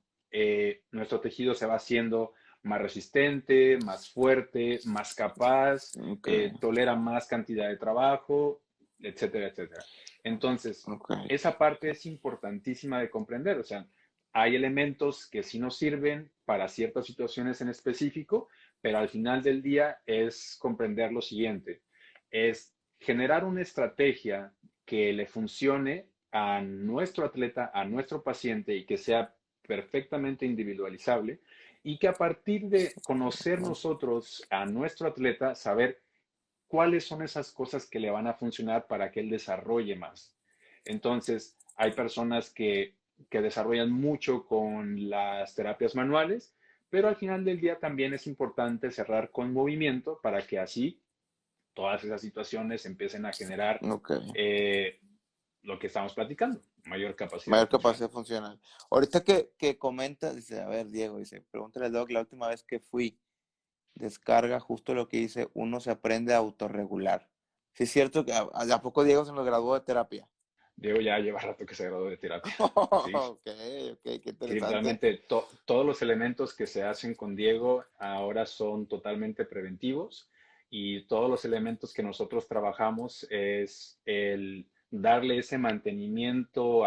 [SPEAKER 1] nuestro tejido se va haciendo más resistente, más fuerte, más capaz,
[SPEAKER 8] Ok.
[SPEAKER 1] tolera más cantidad de trabajo, etcétera, etcétera. Entonces,
[SPEAKER 8] Ok.
[SPEAKER 1] esa parte es importantísima de comprender. O sea, hay elementos que sí nos sirven para ciertas situaciones en específico, pero al final del día es comprender lo siguiente, es generar una estrategia que le funcione a nuestro atleta, a nuestro paciente y que sea perfectamente individualizable y que a partir de conocer nosotros a nuestro atleta, saber cuáles son esas cosas que le van a funcionar para que él desarrolle más. Entonces, hay personas que desarrollan mucho con las terapias manuales, pero al final del día también es importante cerrar con movimiento para que así todas esas situaciones empiecen a generar
[SPEAKER 8] Ok.
[SPEAKER 1] eh, lo que estamos platicando, mayor capacidad
[SPEAKER 8] Mayor
[SPEAKER 1] funcional.
[SPEAKER 8] capacidad funcional. Ahorita que comenta, dice, a ver, Diego, dice, pregúntale al Doc, la última vez que fui, descarga justo lo que dice, uno se aprende a autorregular. Sí, es cierto que a poco Diego se nos graduó de terapia.
[SPEAKER 1] Diego ya lleva rato que se graduó de terapia. Sí,
[SPEAKER 8] Ok, qué
[SPEAKER 1] sí,
[SPEAKER 8] interesante.
[SPEAKER 1] realmente todos los elementos que se hacen con Diego ahora son totalmente preventivos y todos los elementos que nosotros trabajamos es el darle ese mantenimiento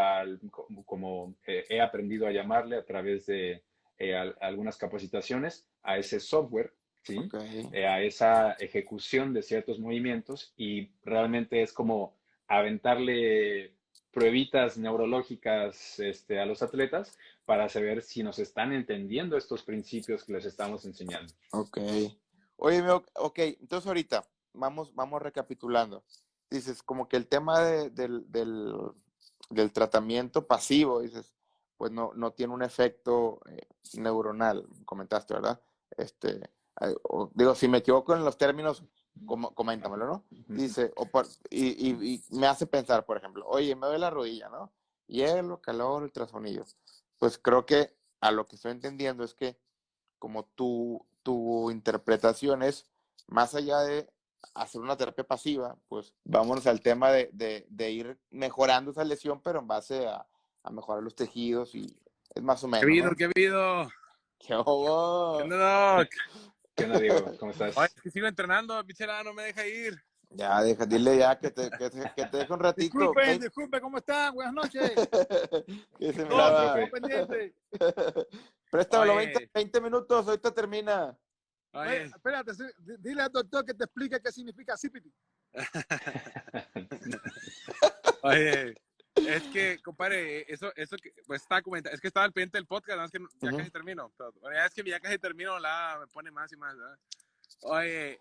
[SPEAKER 1] como he aprendido a llamarle a través de algunas capacitaciones, a ese software, ¿sí?
[SPEAKER 8] Ok.
[SPEAKER 1] A esa ejecución de ciertos movimientos y realmente es como aventarle pruebitas neurológicas a los atletas para saber si nos están entendiendo estos principios que les estamos enseñando.
[SPEAKER 8] Ok. Oye, ok, entonces ahorita vamos recapitulando. Dices, como que el tema del tratamiento pasivo, dices, pues no tiene un efecto neuronal, comentaste, ¿verdad? Digo, si me equivoco en los términos, coméntamelo, ¿no? Dice, y me hace pensar, por ejemplo, oye, me duele la rodilla, ¿no? Hielo, calor, ultrasonido. Pues creo que a lo que estoy entendiendo es que como tu interpretación es, más allá de hacer una terapia pasiva, pues vámonos al tema de ir mejorando esa lesión, pero en base a mejorar los tejidos y es más o menos, ¿no?
[SPEAKER 9] ¿Qué ha habido?
[SPEAKER 8] ¡Qué hubo!
[SPEAKER 9] ¿Qué onda, Doc?
[SPEAKER 1] ¿Qué onda, Diego? ¿Cómo
[SPEAKER 9] Oye,
[SPEAKER 1] estás?
[SPEAKER 9] es que sigo entrenando, pichera, no me deja ir.
[SPEAKER 8] Ya, dile ya que te deje un ratito.
[SPEAKER 9] Disculpen, ¿cómo están? Buenas noches.
[SPEAKER 8] Que se me
[SPEAKER 9] No,
[SPEAKER 1] Hola,
[SPEAKER 8] va.
[SPEAKER 1] profe.
[SPEAKER 9] pendiente.
[SPEAKER 8] Préstamelo
[SPEAKER 9] Oye.
[SPEAKER 8] 20 minutos, ahorita termina.
[SPEAKER 9] Oye,
[SPEAKER 10] Espérate, dile al doctor que te explique qué significa CPT.
[SPEAKER 9] oye, es que, compadre, eso que pues estaba comentando, es que estaba al pendiente del podcast, ¿no? Es que ya casi termino. Bueno, ya es que ya casi termino, me pone más y más, ¿verdad? Oye,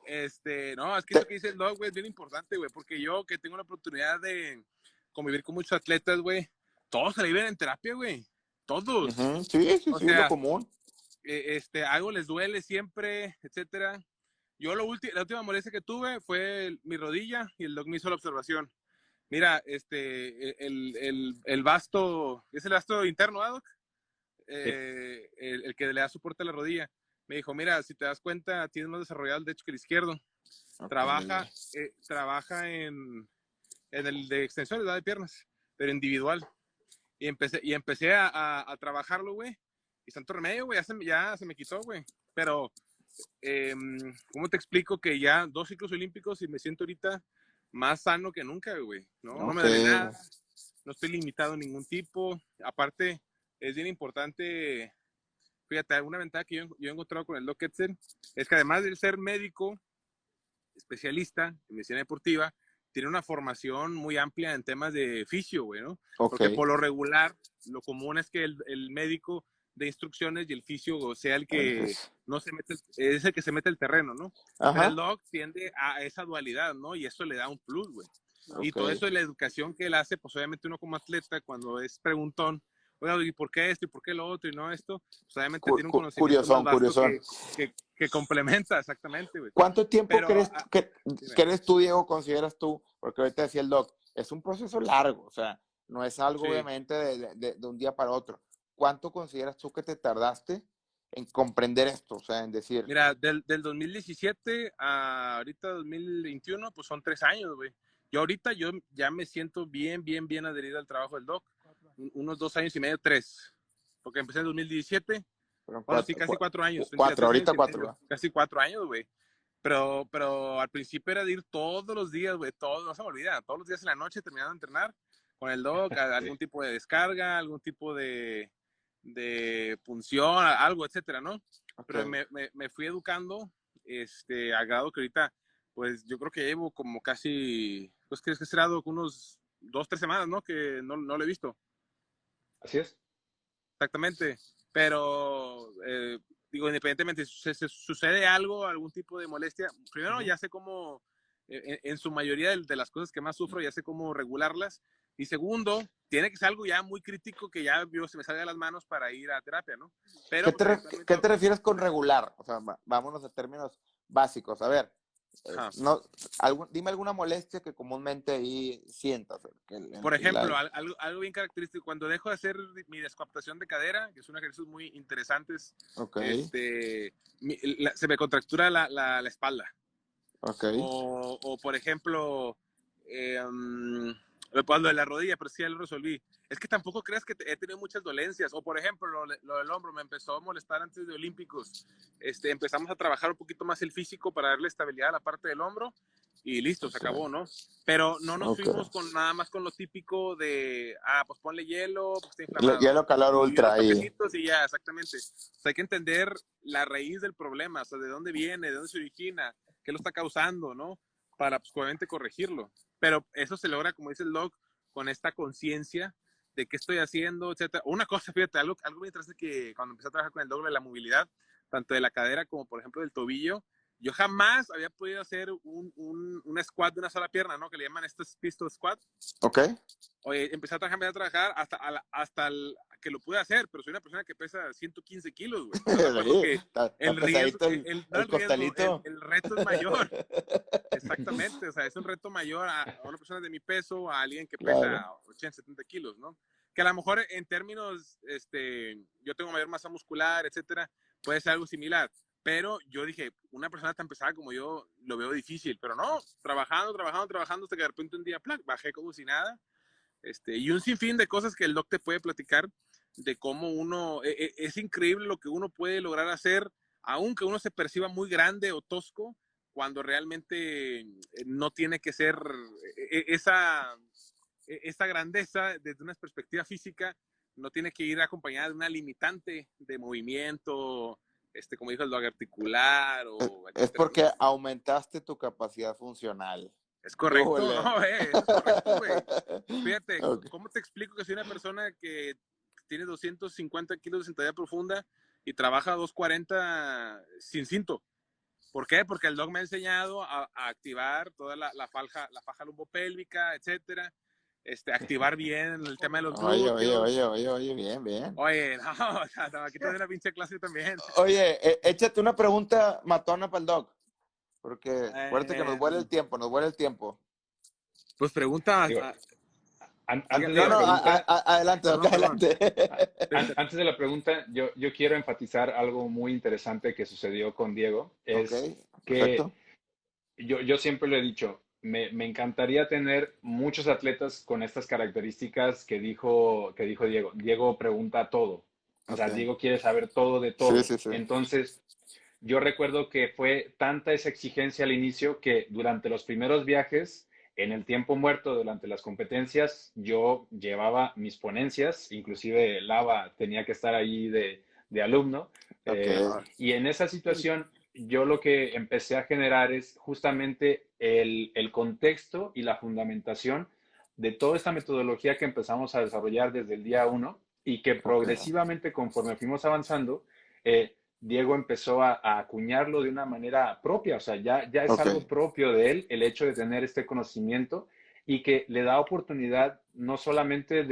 [SPEAKER 9] no, es que eso que dice el Doc, güey, es bien importante, güey, porque yo que tengo la oportunidad de convivir con muchos atletas, güey, todos se le viven en terapia, güey, todos.
[SPEAKER 8] Sí,
[SPEAKER 9] O
[SPEAKER 8] es lo
[SPEAKER 9] sea,
[SPEAKER 8] común.
[SPEAKER 9] algo les duele siempre, etcétera. Yo la última molestia que tuve fue mi rodilla y el Doc me hizo la observación. Mira, el vasto, es el vasto interno, ¿ah, Doc? El que le da soporte a la rodilla. me dijo, mira, si te das cuenta, tienes más desarrollado el derecho que el izquierdo.
[SPEAKER 8] Ok.
[SPEAKER 9] Trabaja en el de extensiones, ¿verdad? De piernas, pero individual. Y empecé a trabajarlo, güey. Y santo remedio, güey, ya se me quitó, güey. Pero, ¿cómo te explico que ya 2 ciclos olímpicos y me siento ahorita más sano que nunca, güey? No me duele nada, no estoy limitado en ningún tipo. Aparte, es bien importante, fíjate, una ventaja que yo he encontrado con el Doc Ketzel es que además de ser médico, especialista en medicina deportiva, tiene una formación muy amplia en temas de fisio, güey, ¿no? Porque por lo regular, lo común es que el médico de instrucciones y el fisio sea el que no se mete, es el que se mete el terreno, ¿no? Pero el doc tiende a esa dualidad, ¿no? Y eso le da un plus, güey. Y todo eso de la educación que él hace, pues obviamente uno como atleta, cuando es preguntón, oiga, ¿y por qué esto? ¿Y por qué lo otro? Y no esto, pues obviamente tiene un conocimiento
[SPEAKER 8] Curiosón.
[SPEAKER 9] Que complementa, exactamente, güey.
[SPEAKER 8] ¿Cuánto tiempo
[SPEAKER 9] Pero,
[SPEAKER 8] crees tú, Diego, consideras tú? Porque ahorita decía el doc, es un proceso largo, o sea, no es algo obviamente de un día para otro. ¿Cuánto consideras tú que te tardaste en comprender esto? O sea, en decir...
[SPEAKER 9] Mira, del 2017 a ahorita 2021, pues son 3 años, güey. Yo ya me siento bien adherido al trabajo del doc. Unos 2 años y medio, 3. Porque empecé en 2017. Bueno, sí, casi 4 años.
[SPEAKER 8] 4, ahorita 4.
[SPEAKER 9] Casi 4 años, güey. Pero al principio era de ir todos los días, güey, no se me olvida, todos los días en la noche terminando de entrenar con el doc, algún tipo de descarga, algún tipo de punción, algo, etcétera, ¿no? Pero me fui educando, a grado que ahorita, pues yo creo que llevo como casi, pues que será unos 2, 3 semanas, ¿no? Que no lo he visto.
[SPEAKER 1] Así es.
[SPEAKER 9] Exactamente, pero digo, independientemente, si sucede algo, algún tipo de molestia, primero ya sé cómo, en su mayoría de las cosas que más sufro, ya sé cómo regularlas, y segundo, tiene que ser algo ya muy crítico que ya se me salga de las manos para ir a terapia, ¿no? Pero,
[SPEAKER 8] ¿Qué te refieres con regular? O sea, vámonos a términos básicos, a ver. Dime alguna molestia que comúnmente ahí sientas.
[SPEAKER 9] Por ejemplo, algo bien característico, cuando dejo de hacer mi descoaptación de cadera, que es un ejercicio muy interesante, se me contractura la espalda. O por ejemplo, lo de la rodilla, pero sí ya lo resolví. Es que tampoco creas que he tenido muchas dolencias. O por ejemplo, lo del hombro me empezó a molestar antes de Olímpicos. Empezamos a trabajar un poquito más el físico para darle estabilidad a la parte del hombro y listo, se acabó, ¿no? Pero no nos fuimos nada más con lo típico de, pues ponle hielo, pues está inflamado.
[SPEAKER 8] Hielo, calor, ultra ahí.
[SPEAKER 9] Y ya, exactamente. O sea, hay que entender la raíz del problema, o sea, de dónde viene, de dónde se origina, qué lo está causando, ¿no? Para, pues, obviamente corregirlo. Pero eso se logra, como dice el doc, con esta conciencia de qué estoy haciendo, etcétera. Una cosa, fíjate, algo muy interesante que cuando empecé a trabajar con el doc de la movilidad, tanto de la cadera como, por ejemplo, del tobillo, yo jamás había podido hacer un squat de una sola pierna, ¿no? Que le llaman pistol squat. Oye, empecé a trabajar hasta que lo pude hacer, pero soy una persona que pesa 115 kilos, güey. El reto es mayor. Exactamente, o sea, es un reto mayor a una persona de mi peso, a alguien que pesa 80, 70 kilos, ¿no? Que a lo mejor en términos, yo tengo mayor masa muscular, etcétera, puede ser algo similar. Pero yo dije, una persona tan pesada como yo lo veo difícil, pero no, trabajando, hasta que de repente un día, bajé como si nada. Y un sinfín de cosas que el doc te puede platicar de cómo uno, es increíble lo que uno puede lograr hacer, aunque uno se perciba muy grande o tosco, cuando realmente no tiene que ser esa grandeza desde una perspectiva física, no tiene que ir acompañada de una limitante de movimiento, como dijo el doc, articular.
[SPEAKER 8] Es porque aumentaste tu capacidad funcional.
[SPEAKER 9] Es correcto, ¿no? Es correcto, güey. Fíjate, ¿cómo te explico que soy una persona que tiene 250 kilos de sentadilla profunda y trabaja 240 sin cinto? ¿Por qué? Porque el doc me ha enseñado a activar toda la faja lumbopélvica, etcétera. Activar bien el tema de los glúteos.
[SPEAKER 8] Oye, bien.
[SPEAKER 9] Oye, no, aquí te doy una pinche clase también.
[SPEAKER 8] Oye, échate una pregunta matona para el doc. Porque acuérdate que nos vuela el tiempo. Pues
[SPEAKER 9] pregunta.
[SPEAKER 1] Antes de
[SPEAKER 6] No,
[SPEAKER 1] la
[SPEAKER 6] no,
[SPEAKER 1] pregunta,
[SPEAKER 6] adelante, Doc, adelante.
[SPEAKER 1] antes de la pregunta, yo quiero enfatizar algo muy interesante que sucedió con Diego.
[SPEAKER 6] Ok,
[SPEAKER 1] Es que
[SPEAKER 6] perfecto.
[SPEAKER 1] yo siempre le he dicho, me encantaría tener muchos atletas con estas características que dijo Diego. Diego pregunta todo. O
[SPEAKER 6] Ok.
[SPEAKER 1] sea, Diego quiere saber todo de
[SPEAKER 6] Sí,
[SPEAKER 1] todo.
[SPEAKER 6] sí, sí.
[SPEAKER 1] Entonces, yo recuerdo que fue tanta esa exigencia al inicio que durante los primeros viajes, en el tiempo muerto, durante las competencias, yo llevaba mis ponencias, inclusive Lava tenía que estar ahí de alumno.
[SPEAKER 6] Ok.
[SPEAKER 1] Y en esa situación, yo lo que empecé a generar es justamente el contexto y la fundamentación de toda esta metodología que empezamos a desarrollar desde el día uno y que
[SPEAKER 6] Ok.
[SPEAKER 1] progresivamente, conforme fuimos avanzando, Diego empezó a acuñarlo de una manera propia, o sea, ya es
[SPEAKER 6] Ok.
[SPEAKER 1] algo propio de él el hecho de tener este conocimiento y que le da oportunidad no solamente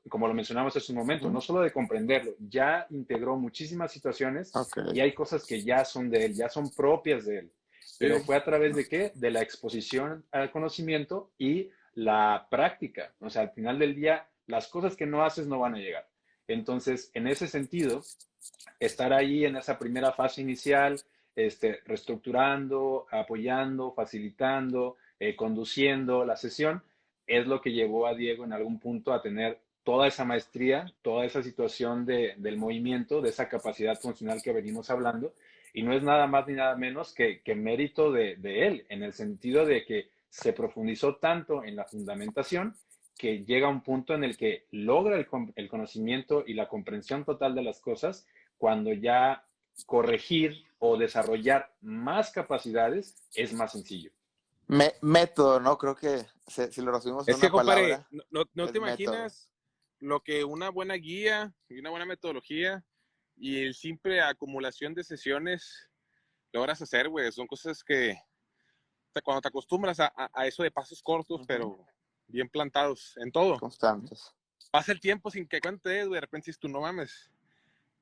[SPEAKER 1] como lo mencionamos hace un momento, no solo de comprenderlo, ya integró muchísimas situaciones
[SPEAKER 6] Ok.
[SPEAKER 1] y hay cosas que ya son de él, ya son propias de él. Pero fue a través de qué? De la exposición al conocimiento y la práctica. O sea, al final del día, las cosas que no haces no van a llegar. Entonces, en ese sentido, estar ahí en esa primera fase inicial, reestructurando, apoyando, facilitando, conduciendo la sesión, es lo que llevó a Diego en algún punto a tener toda esa maestría, toda esa situación del movimiento, de esa capacidad funcional que venimos hablando, y no es nada más ni nada menos que mérito de él, en el sentido de que se profundizó tanto en la fundamentación que llega a un punto en el que logra el conocimiento y la comprensión total de las cosas cuando ya corregir o desarrollar más capacidades es más sencillo.
[SPEAKER 6] Método, ¿no? Creo que si lo resumimos en
[SPEAKER 9] Es que,
[SPEAKER 6] una
[SPEAKER 9] compadre,
[SPEAKER 6] palabra,
[SPEAKER 9] no
[SPEAKER 6] es
[SPEAKER 9] te
[SPEAKER 6] método.
[SPEAKER 9] imaginas lo que una buena guía y una buena metodología y el simple acumulación de sesiones logras hacer, güey. Son cosas que cuando te acostumbras a eso de pasos cortos, pero bien plantados en todo,
[SPEAKER 6] Constantes.
[SPEAKER 9] pasa el tiempo sin que cuentes, güey. De repente dices tú, no mames,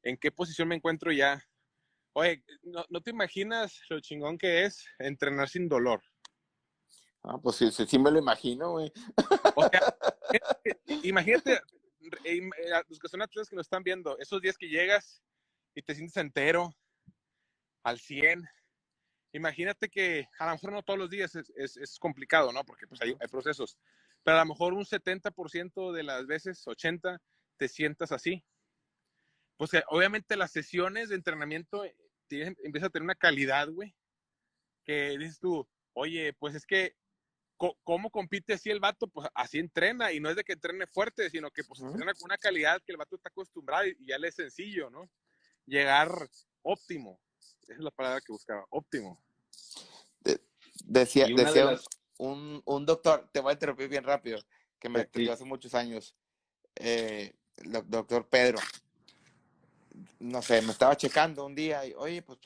[SPEAKER 9] ¿en qué posición me encuentro ya? Oye, no te imaginas lo chingón que es entrenar sin dolor.
[SPEAKER 6] Ah, pues sí me lo imagino, güey.
[SPEAKER 9] O sea, imagínate, los que son atletas que nos están viendo, esos días que llegas y te sientes entero, al 100. Imagínate que a lo mejor no todos los días es complicado, ¿no? Porque pues hay procesos. Pero a lo mejor un 70% de las veces, 80%, te sientas así. Pues obviamente las sesiones de entrenamiento empiezan a tener una calidad, güey, que dices tú, oye, pues es que ¿cómo compite así el vato? Pues así entrena, y no es de que entrene fuerte, sino que pues entrena con una calidad que el vato está acostumbrado y ya le es sencillo, ¿no? Llegar óptimo. Esa es la palabra que buscaba, óptimo.
[SPEAKER 6] Decía
[SPEAKER 1] Y una de las...
[SPEAKER 6] un doctor, te voy a interrumpir bien rápido, que me atendió
[SPEAKER 1] Sí.
[SPEAKER 6] hace muchos años, doctor Pedro. No sé, me estaba checando un día y, oye, pues,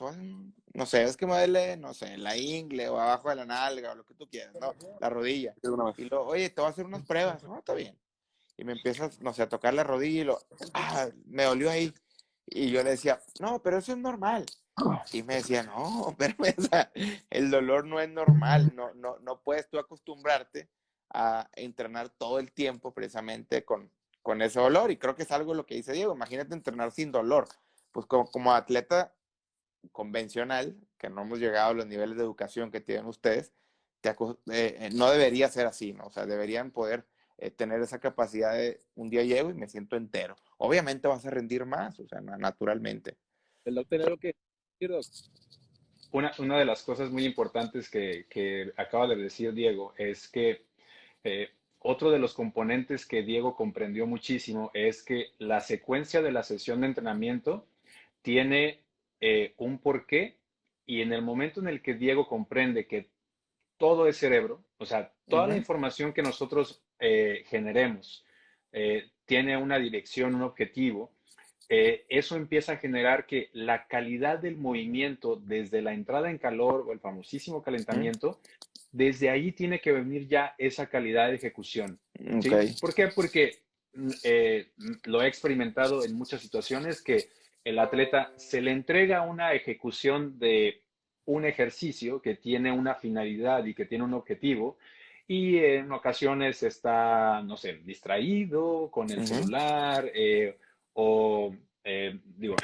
[SPEAKER 6] no sé, es que me duele, no sé, la ingle o abajo de la nalga o lo que tú quieras, ¿no? La rodilla. Y luego, oye, te voy a hacer unas pruebas. No, está bien. Y me empiezas, no sé, a tocar la rodilla y me dolió ahí. Y yo le decía, no, pero eso es normal. Y me decía, no, pero o sea, el dolor no es normal, no puedes tú acostumbrarte a entrenar todo el tiempo precisamente con ese dolor. Y creo que es algo lo que dice Diego, imagínate entrenar sin dolor. Pues como atleta convencional, que no hemos llegado a los niveles de educación que tienen ustedes, no debería ser así, ¿no? O sea, deberían poder tener esa capacidad de un día llego y me siento entero. Obviamente vas a rendir más, o sea, naturalmente.
[SPEAKER 9] El doctor algo que
[SPEAKER 1] Una de las cosas muy importantes que acaba de decir Diego es que otro de los componentes que Diego comprendió muchísimo es que la secuencia de la sesión de entrenamiento tiene un porqué, y en el momento en el que Diego comprende que todo es cerebro, o sea, toda la información que nosotros generemos tiene una dirección, un objetivo, eso empieza a generar que la calidad del movimiento desde la entrada en calor o el famosísimo calentamiento, desde ahí tiene que venir ya esa calidad de ejecución. ¿Sí?
[SPEAKER 6] Okay.
[SPEAKER 1] ¿Por qué? Porque lo he experimentado en muchas situaciones que el atleta se le entrega una ejecución de un ejercicio que tiene una finalidad y que tiene un objetivo, y en ocasiones está, no sé, distraído con el celular digo,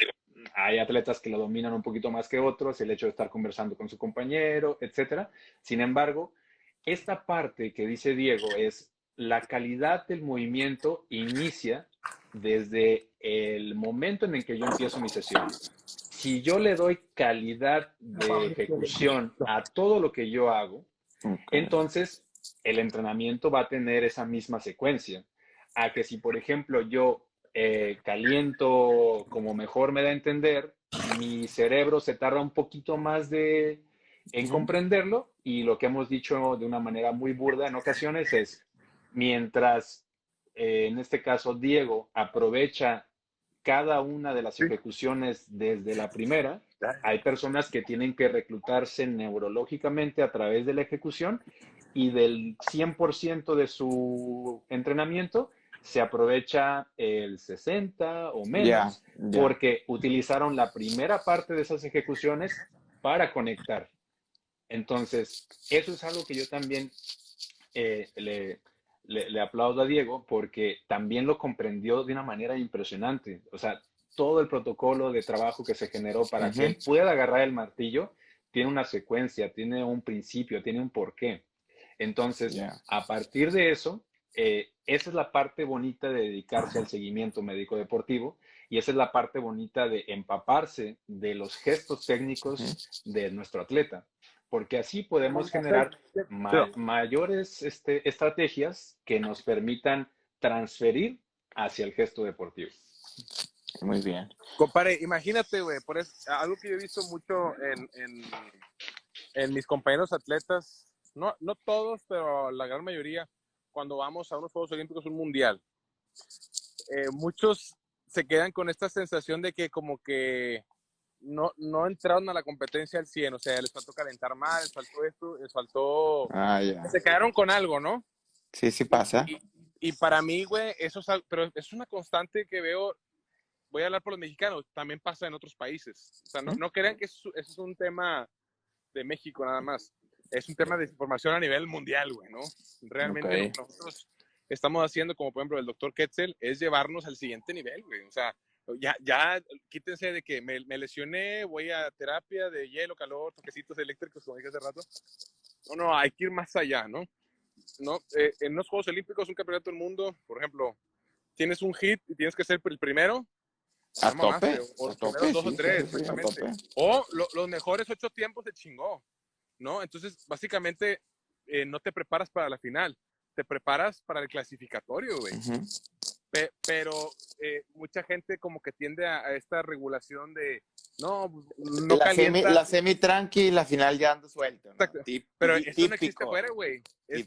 [SPEAKER 1] hay atletas que lo dominan un poquito más que otros, el hecho de estar conversando con su compañero, etcétera. Sin embargo, esta parte que dice Diego es la calidad del movimiento inicia desde el momento en el que yo empiezo mi sesión. Si yo le doy calidad de ejecución a todo lo que yo hago, entonces el entrenamiento va a tener esa misma secuencia. A que si, por ejemplo, yo caliento como mejor me da a entender, mi cerebro se tarda un poquito más en comprenderlo, y lo que hemos dicho de una manera muy burda en ocasiones es, mientras en este caso Diego aprovecha cada una de las ejecuciones desde la primera, hay personas que tienen que reclutarse neurológicamente a través de la ejecución, y del 100% de su entrenamiento se aprovecha el 60 o menos, porque utilizaron la primera parte de esas ejecuciones para conectar. Entonces, eso es algo que yo también le aplaudo a Diego, porque también lo comprendió de una manera impresionante. O sea, todo el protocolo de trabajo que se generó para que él pueda agarrar el martillo tiene una secuencia, tiene un principio, tiene un porqué. Entonces, a partir de eso, esa es la parte bonita de dedicarse al seguimiento médico deportivo, y esa es la parte bonita de empaparse de los gestos técnicos de nuestro atleta, porque así podemos generar mayores estrategias que nos permitan transferir hacia el gesto deportivo.
[SPEAKER 6] Muy bien.
[SPEAKER 9] Compadre, imagínate, güey, algo que yo he visto mucho en mis compañeros atletas, no todos, pero la gran mayoría, cuando vamos a unos Juegos Olímpicos, un mundial, muchos se quedan con esta sensación de que como que no entraron a la competencia al 100, o sea, les faltó calentar más, les faltó esto, les faltó... Se quedaron con algo, ¿no?
[SPEAKER 6] Sí pasa.
[SPEAKER 9] Y para mí, güey, eso es algo, pero es una constante que veo. Voy a hablar por los mexicanos, también pasa en otros países. O sea, no crean que eso es un tema de México nada más. Es un tema de información a nivel mundial, güey, ¿no? Realmente lo que nosotros estamos haciendo, como por ejemplo el doctor Ketzel, es llevarnos al siguiente nivel, güey. O sea, ya quítense de que me lesioné, voy a terapia de hielo, calor, toquecitos eléctricos, como dije hace rato. No, hay que ir más allá, ¿no? En los Juegos Olímpicos, un campeonato del mundo, por ejemplo, tienes un hit y tienes que ser el primero.
[SPEAKER 6] A tope,
[SPEAKER 9] o los primeros 2 o 3, exactamente. O los mejores 8 tiempos se chingó, ¿no? Entonces, básicamente, no te preparas para la final, te preparas para el clasificatorio, güey. Pero mucha gente como que tiende a esta regulación de, no calienta.
[SPEAKER 6] La semi tranqui y la final ya ando suelto, ¿no?
[SPEAKER 9] Pero eso no existe afuera, güey.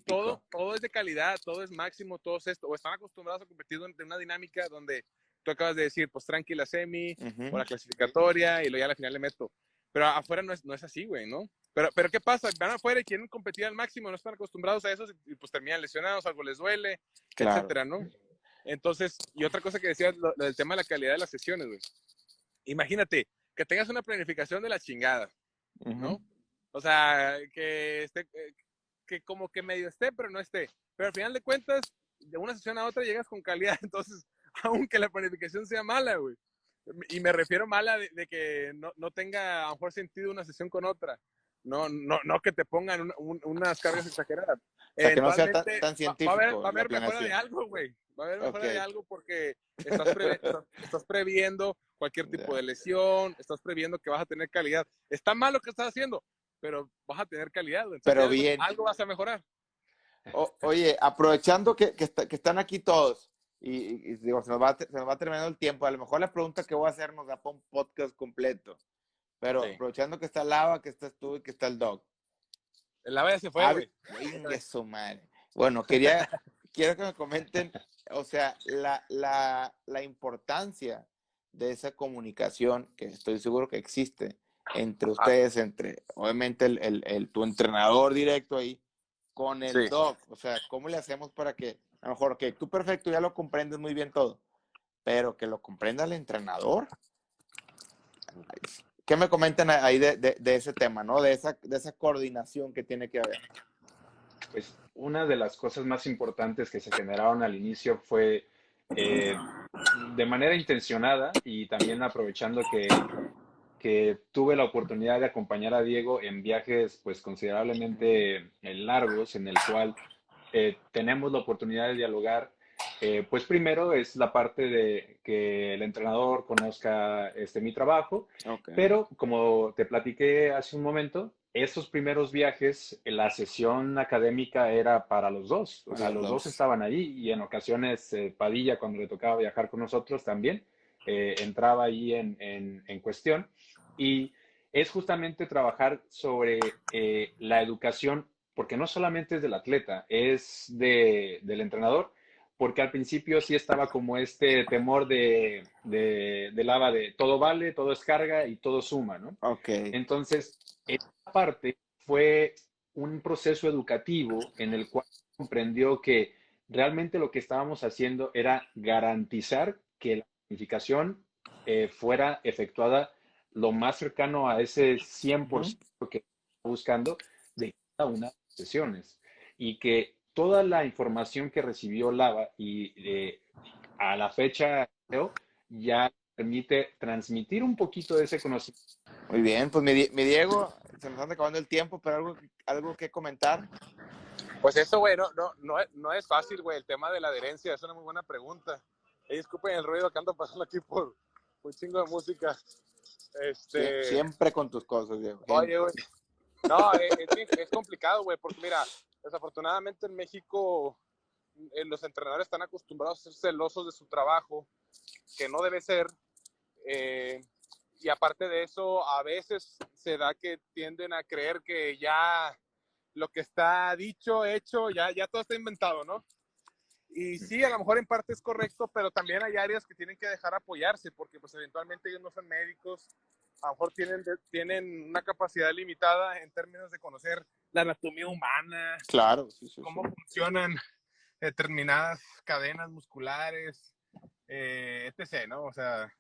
[SPEAKER 9] Todo es de calidad, todo es máximo, todo es esto. O están acostumbrados a competir en una dinámica donde tú acabas de decir, pues tranqui la semi, o la clasificatoria, y luego ya a la final le meto. Pero afuera no es así, güey, ¿no? Pero ¿qué pasa? Van afuera y quieren competir al máximo, no están acostumbrados a eso, y pues terminan lesionados, algo les duele, etcétera, ¿no? Entonces, y otra cosa que decías, lo del tema de la calidad de las sesiones, güey. Imagínate que tengas una planificación de la chingada, ¿no? O sea, que esté, que como que medio esté, pero no esté. Pero al final de cuentas, de una sesión a otra llegas con calidad. Entonces, aunque la planificación sea mala, güey. Y me refiero mala de que no tenga a lo mejor sentido una sesión con otra. No que te pongan unas cargas exageradas.
[SPEAKER 6] O sea, que no sea tan científico.
[SPEAKER 9] Va a haber mejora de algo, güey. Va a haber mejora de algo porque estás previendo cualquier tipo de lesión, estás previendo que vas a tener calidad. Está mal lo que estás haciendo, pero vas a tener calidad, güey.
[SPEAKER 6] Pero bien.
[SPEAKER 9] Algo vas a mejorar.
[SPEAKER 6] Oye, aprovechando que están aquí todos, y digo, se nos va terminando el tiempo, a lo mejor la pregunta que voy a hacer nos da para un podcast completo. Pero aprovechando que está Lava, que estás tú y que está el Doc.
[SPEAKER 9] El Lava ya se fue, güey.
[SPEAKER 6] Venga su madre. Bueno, quiero que me comenten, o sea, la importancia de esa comunicación, que estoy seguro que existe entre ustedes, entre, obviamente, tu entrenador directo ahí, con el Doc. O sea, ¿cómo le hacemos para que, a lo mejor, tú perfecto, ya lo comprendes muy bien todo, pero que lo comprenda el entrenador? ¿Qué me comentan ahí de ese tema, ¿no? De esa coordinación que tiene que haber.
[SPEAKER 1] Pues una de las cosas más importantes que se generaron al inicio fue de manera intencionada y también aprovechando que tuve la oportunidad de acompañar a Diego en viajes pues considerablemente largos, en el cual tenemos la oportunidad de dialogar. Pues primero es la parte de que el entrenador conozca mi trabajo,
[SPEAKER 6] Okay.
[SPEAKER 1] pero como te platiqué hace un momento, esos primeros viajes, la sesión académica era para los dos, o sea, los dos estaban ahí y en ocasiones Padilla, cuando le tocaba viajar con nosotros también, entraba ahí en cuestión. Y es justamente trabajar sobre la educación, porque no solamente es del atleta, es del entrenador, porque al principio sí estaba como este temor de Lava de todo vale, todo es carga y todo suma, ¿no?
[SPEAKER 6] Okay.
[SPEAKER 1] Entonces, esta parte fue un proceso educativo en el cual comprendió que realmente lo que estábamos haciendo era garantizar que la planificación fuera efectuada lo más cercano a ese 100% que está buscando de cada una de las sesiones. Y que toda la información que recibió Lava y a la fecha creo, ya permite transmitir un poquito de ese conocimiento.
[SPEAKER 6] Muy bien, pues mi Diego, se nos anda acabando el tiempo, pero algo que comentar.
[SPEAKER 9] Pues eso, güey, no es fácil, güey, el tema de la adherencia, es una muy buena pregunta. Disculpen el ruido que ando pasando aquí por un chingo de música.
[SPEAKER 6] Siempre con tus cosas, Diego.
[SPEAKER 9] Oye, güey. No, es complicado, güey, porque mira, desafortunadamente en México los entrenadores están acostumbrados a ser celosos de su trabajo, que no debe ser. Y aparte de eso, a veces se da que tienden a creer que ya lo que está dicho, hecho, ya todo está inventado, ¿no? Y sí, a lo mejor en parte es correcto, pero también hay áreas que tienen que dejar apoyarse, porque pues eventualmente ellos no son médicos, a lo mejor tienen una capacidad limitada en términos de conocer la anatomía humana,
[SPEAKER 6] claro, sí,
[SPEAKER 9] cómo funcionan determinadas cadenas musculares, etc., ¿no? O sea,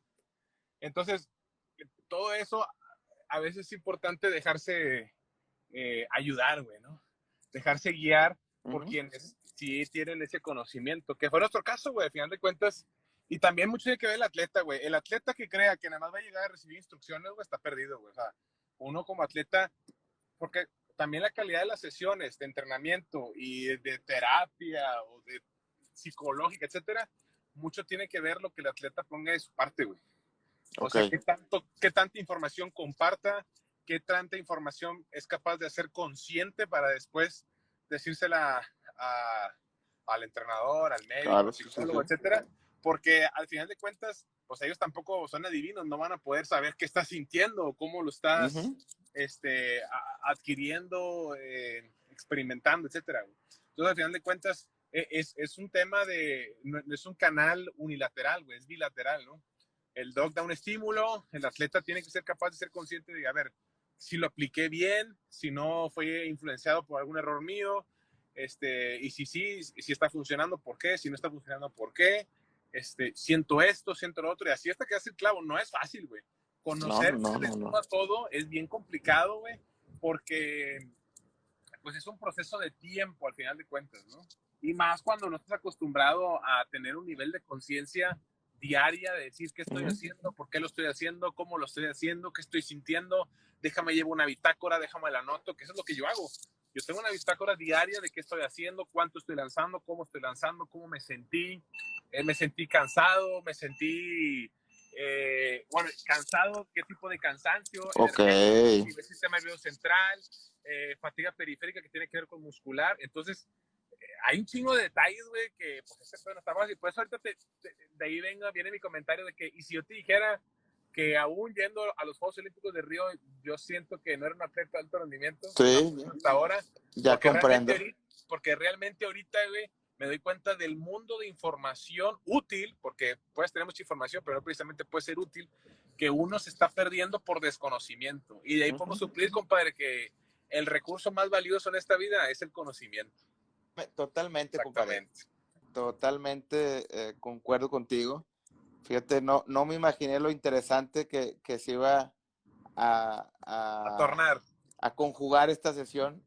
[SPEAKER 9] entonces, todo eso a veces es importante dejarse ayudar, güey, ¿no? Dejarse guiar por quienes sí tienen ese conocimiento, que fue nuestro caso, güey, al final de cuentas. Y también mucho tiene que ver el atleta, güey. El atleta que crea que nada más va a llegar a recibir instrucciones, güey, está perdido, güey. O sea, uno como atleta, porque también la calidad de las sesiones de entrenamiento y de terapia o de psicológica, etcétera, mucho tiene que ver lo que el atleta ponga de su parte, güey. O sea, qué tanta información comparta, qué tanta información es capaz de hacer consciente para después decírsela al entrenador, al médico,
[SPEAKER 6] claro,
[SPEAKER 9] al psicólogo, etcétera, porque al final de cuentas, pues ellos tampoco son adivinos, no van a poder saber qué estás sintiendo, cómo lo estás adquiriendo, experimentando, etcétera. Entonces, al final de cuentas, es un tema no es un canal unilateral, güey, es bilateral, ¿no? El doc da un estímulo, el atleta tiene que ser capaz de ser consciente de, a ver, si lo apliqué bien, si no fue influenciado por algún error mío, y si está funcionando, ¿por qué? Si no está funcionando, ¿por qué? Siento esto, siento lo otro, y así hasta que hace el clavo. No es fácil, güey. Conocer todo es bien complicado, güey, porque pues es un proceso de tiempo al final de cuentas, ¿no? Y más cuando no estás acostumbrado a tener un nivel de conciencia diaria de decir qué estoy haciendo, por qué lo estoy haciendo, cómo lo estoy haciendo, qué estoy sintiendo, déjame llevo una bitácora, déjame la anoto, que eso es lo que yo hago. Yo tengo una bitácora diaria de qué estoy haciendo, cuánto estoy lanzando, cómo me sentí cansado, me sentí, cansado, qué tipo de cansancio, el sistema nervioso central, fatiga periférica que tiene que ver con muscular. Entonces, hay un chingo de detalles, güey, que pues ese pedo no está fácil. Por eso ahorita de ahí viene mi comentario de que, y si yo te dijera que aún yendo a los Juegos Olímpicos de Río, yo siento que no era un atleta de alto rendimiento hasta ahora.
[SPEAKER 6] Ya comprendo.
[SPEAKER 9] Porque realmente ahorita, güey, me doy cuenta del mundo de información útil, porque puedes tener mucha información, pero no precisamente puede ser útil, que uno se está perdiendo por desconocimiento. Y de ahí podemos suplir, compadre, que el recurso más valioso en esta vida es el conocimiento.
[SPEAKER 6] Totalmente, compadre. Totalmente concuerdo contigo. Fíjate, no me imaginé lo interesante que se iba a
[SPEAKER 9] tornar,
[SPEAKER 6] a conjugar esta sesión.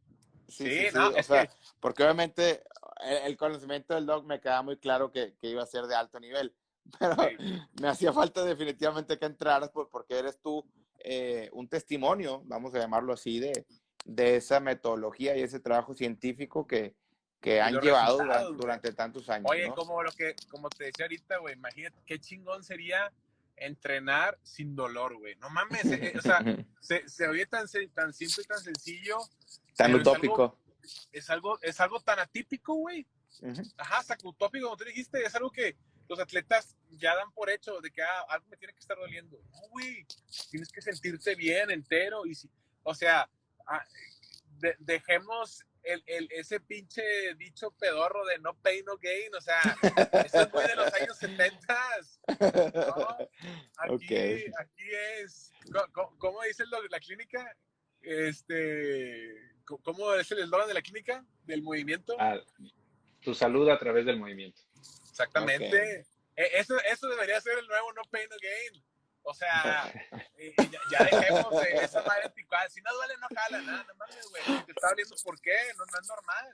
[SPEAKER 9] Sí, no,
[SPEAKER 6] o sea, porque obviamente el conocimiento del Doc me queda muy claro que iba a ser de alto nivel, pero me hacía falta definitivamente que entraras porque eres tú un testimonio, vamos a llamarlo así, de esa metodología y ese trabajo científico que han llevado durante tantos años.
[SPEAKER 9] Oye,
[SPEAKER 6] ¿no?
[SPEAKER 9] como te decía ahorita, güey, imagínate qué chingón sería entrenar sin dolor, güey. No mames, o sea, se oye tan simple y tan sencillo.
[SPEAKER 6] Tan utópico.
[SPEAKER 9] Es algo tan atípico, güey. Ajá, hasta utópico, como tú dijiste, es algo que los atletas ya dan por hecho, de que algo me tiene que estar doliendo. No, güey, tienes que sentirte bien, entero. O sea, dejemos ese pinche dicho pedorro de no pain, no gain. O sea, eso es muy de los años 70. ¿No? Aquí es, ¿cómo dice la clínica? ¿Cómo es el eslogan de la clínica? ¿Del movimiento?
[SPEAKER 1] Tu salud a través del movimiento.
[SPEAKER 9] Exactamente. Eso debería ser el nuevo no pain, no gain. O sea, ya dejemos esa madre anticuada. Si no duele, no jala, nada más, güey. Si te está doliendo, ¿por qué? No es normal.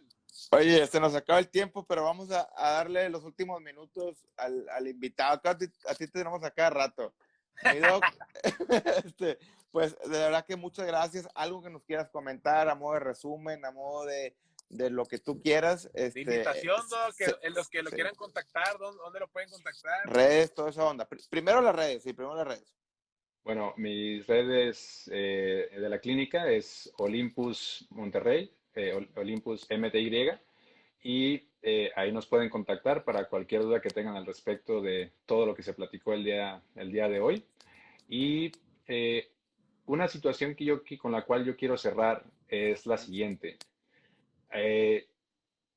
[SPEAKER 6] Oye, se nos acaba el tiempo, pero vamos a darle los últimos minutos al invitado. A ti te tenemos a cada rato. Mi Doc, pues de verdad que muchas gracias. Algo que nos quieras comentar a modo de resumen, a modo de lo que tú quieras.
[SPEAKER 9] De invitación, Doc, los que lo quieran contactar, ¿dónde lo pueden contactar?
[SPEAKER 6] Redes, toda esa onda. Primero las redes.
[SPEAKER 1] Bueno, mis redes de la clínica es Olympus Monterrey, Olympus MTY, y ahí nos pueden contactar para cualquier duda que tengan al respecto de todo lo que se platicó el día de hoy. Y una situación con la cual yo quiero cerrar es la siguiente.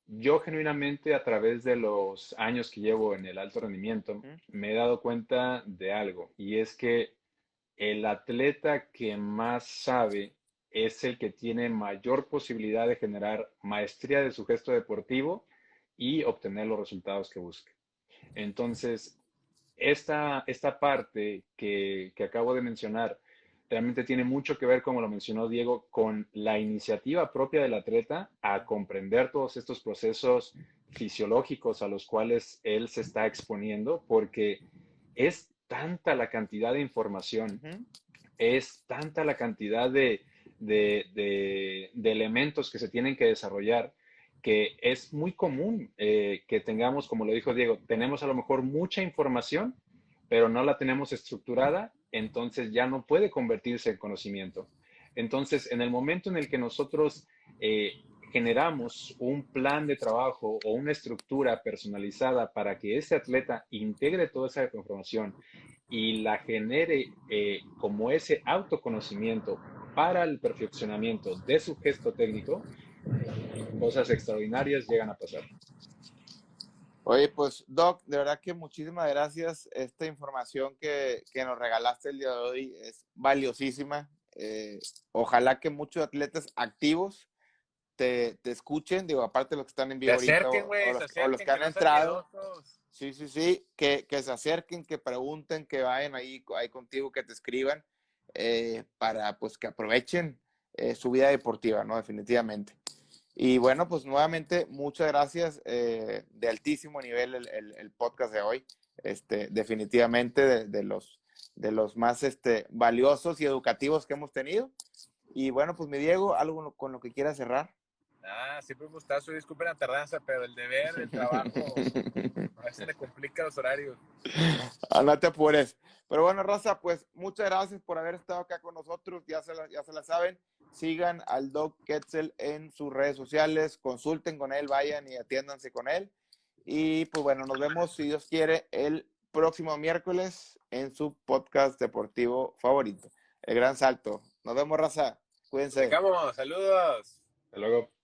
[SPEAKER 1] Yo genuinamente, a través de los años que llevo en el alto rendimiento, me he dado cuenta de algo, y es que el atleta que más sabe es el que tiene mayor posibilidad de generar maestría de su gesto deportivo y obtener los resultados que busca. Entonces, esta parte que acabo de mencionar realmente tiene mucho que ver, como lo mencionó Diego, con la iniciativa propia del atleta a comprender todos estos procesos fisiológicos a los cuales él se está exponiendo, porque es tanta la cantidad de información, es tanta la cantidad de elementos que se tienen que desarrollar, que es muy común que tengamos, como lo dijo Diego, tenemos a lo mejor mucha información, pero no la tenemos estructurada, entonces ya no puede convertirse en conocimiento. Entonces, en el momento en el que nosotros generamos un plan de trabajo o una estructura personalizada para que ese atleta integre toda esa información y la genere como ese autoconocimiento para el perfeccionamiento de su gesto técnico, cosas extraordinarias llegan a pasar.
[SPEAKER 6] Oye, pues Doc, de verdad que muchísimas gracias. Esta información que nos regalaste el día de hoy es valiosísima. Ojalá que muchos atletas activos te escuchen, digo, aparte de los que están en vivo ahorita o los que han entrado. Sí, que se acerquen, que pregunten, que vayan ahí contigo, que te escriban, para pues que aprovechen su vida deportiva, ¿no? Definitivamente. Y bueno, pues nuevamente, muchas gracias, de altísimo nivel el podcast de hoy, definitivamente de los más valiosos y educativos que hemos tenido. Y bueno, pues mi Diego, algo con lo que quieras cerrar.
[SPEAKER 9] Siempre un gustazo, disculpen la tardanza, pero el deber, el trabajo, a veces me complica los horarios.
[SPEAKER 6] No te apures. Pero bueno, raza, pues muchas gracias por haber estado acá con nosotros, ya se la saben. Sigan al Doc Quetzel en sus redes sociales, consulten con él, vayan y atiéndanse con él. Y pues bueno, nos vemos, si Dios quiere, el próximo miércoles en su podcast deportivo favorito, El Gran Salto. Nos vemos, raza. Cuídense.
[SPEAKER 9] Saludos.
[SPEAKER 1] Hasta luego.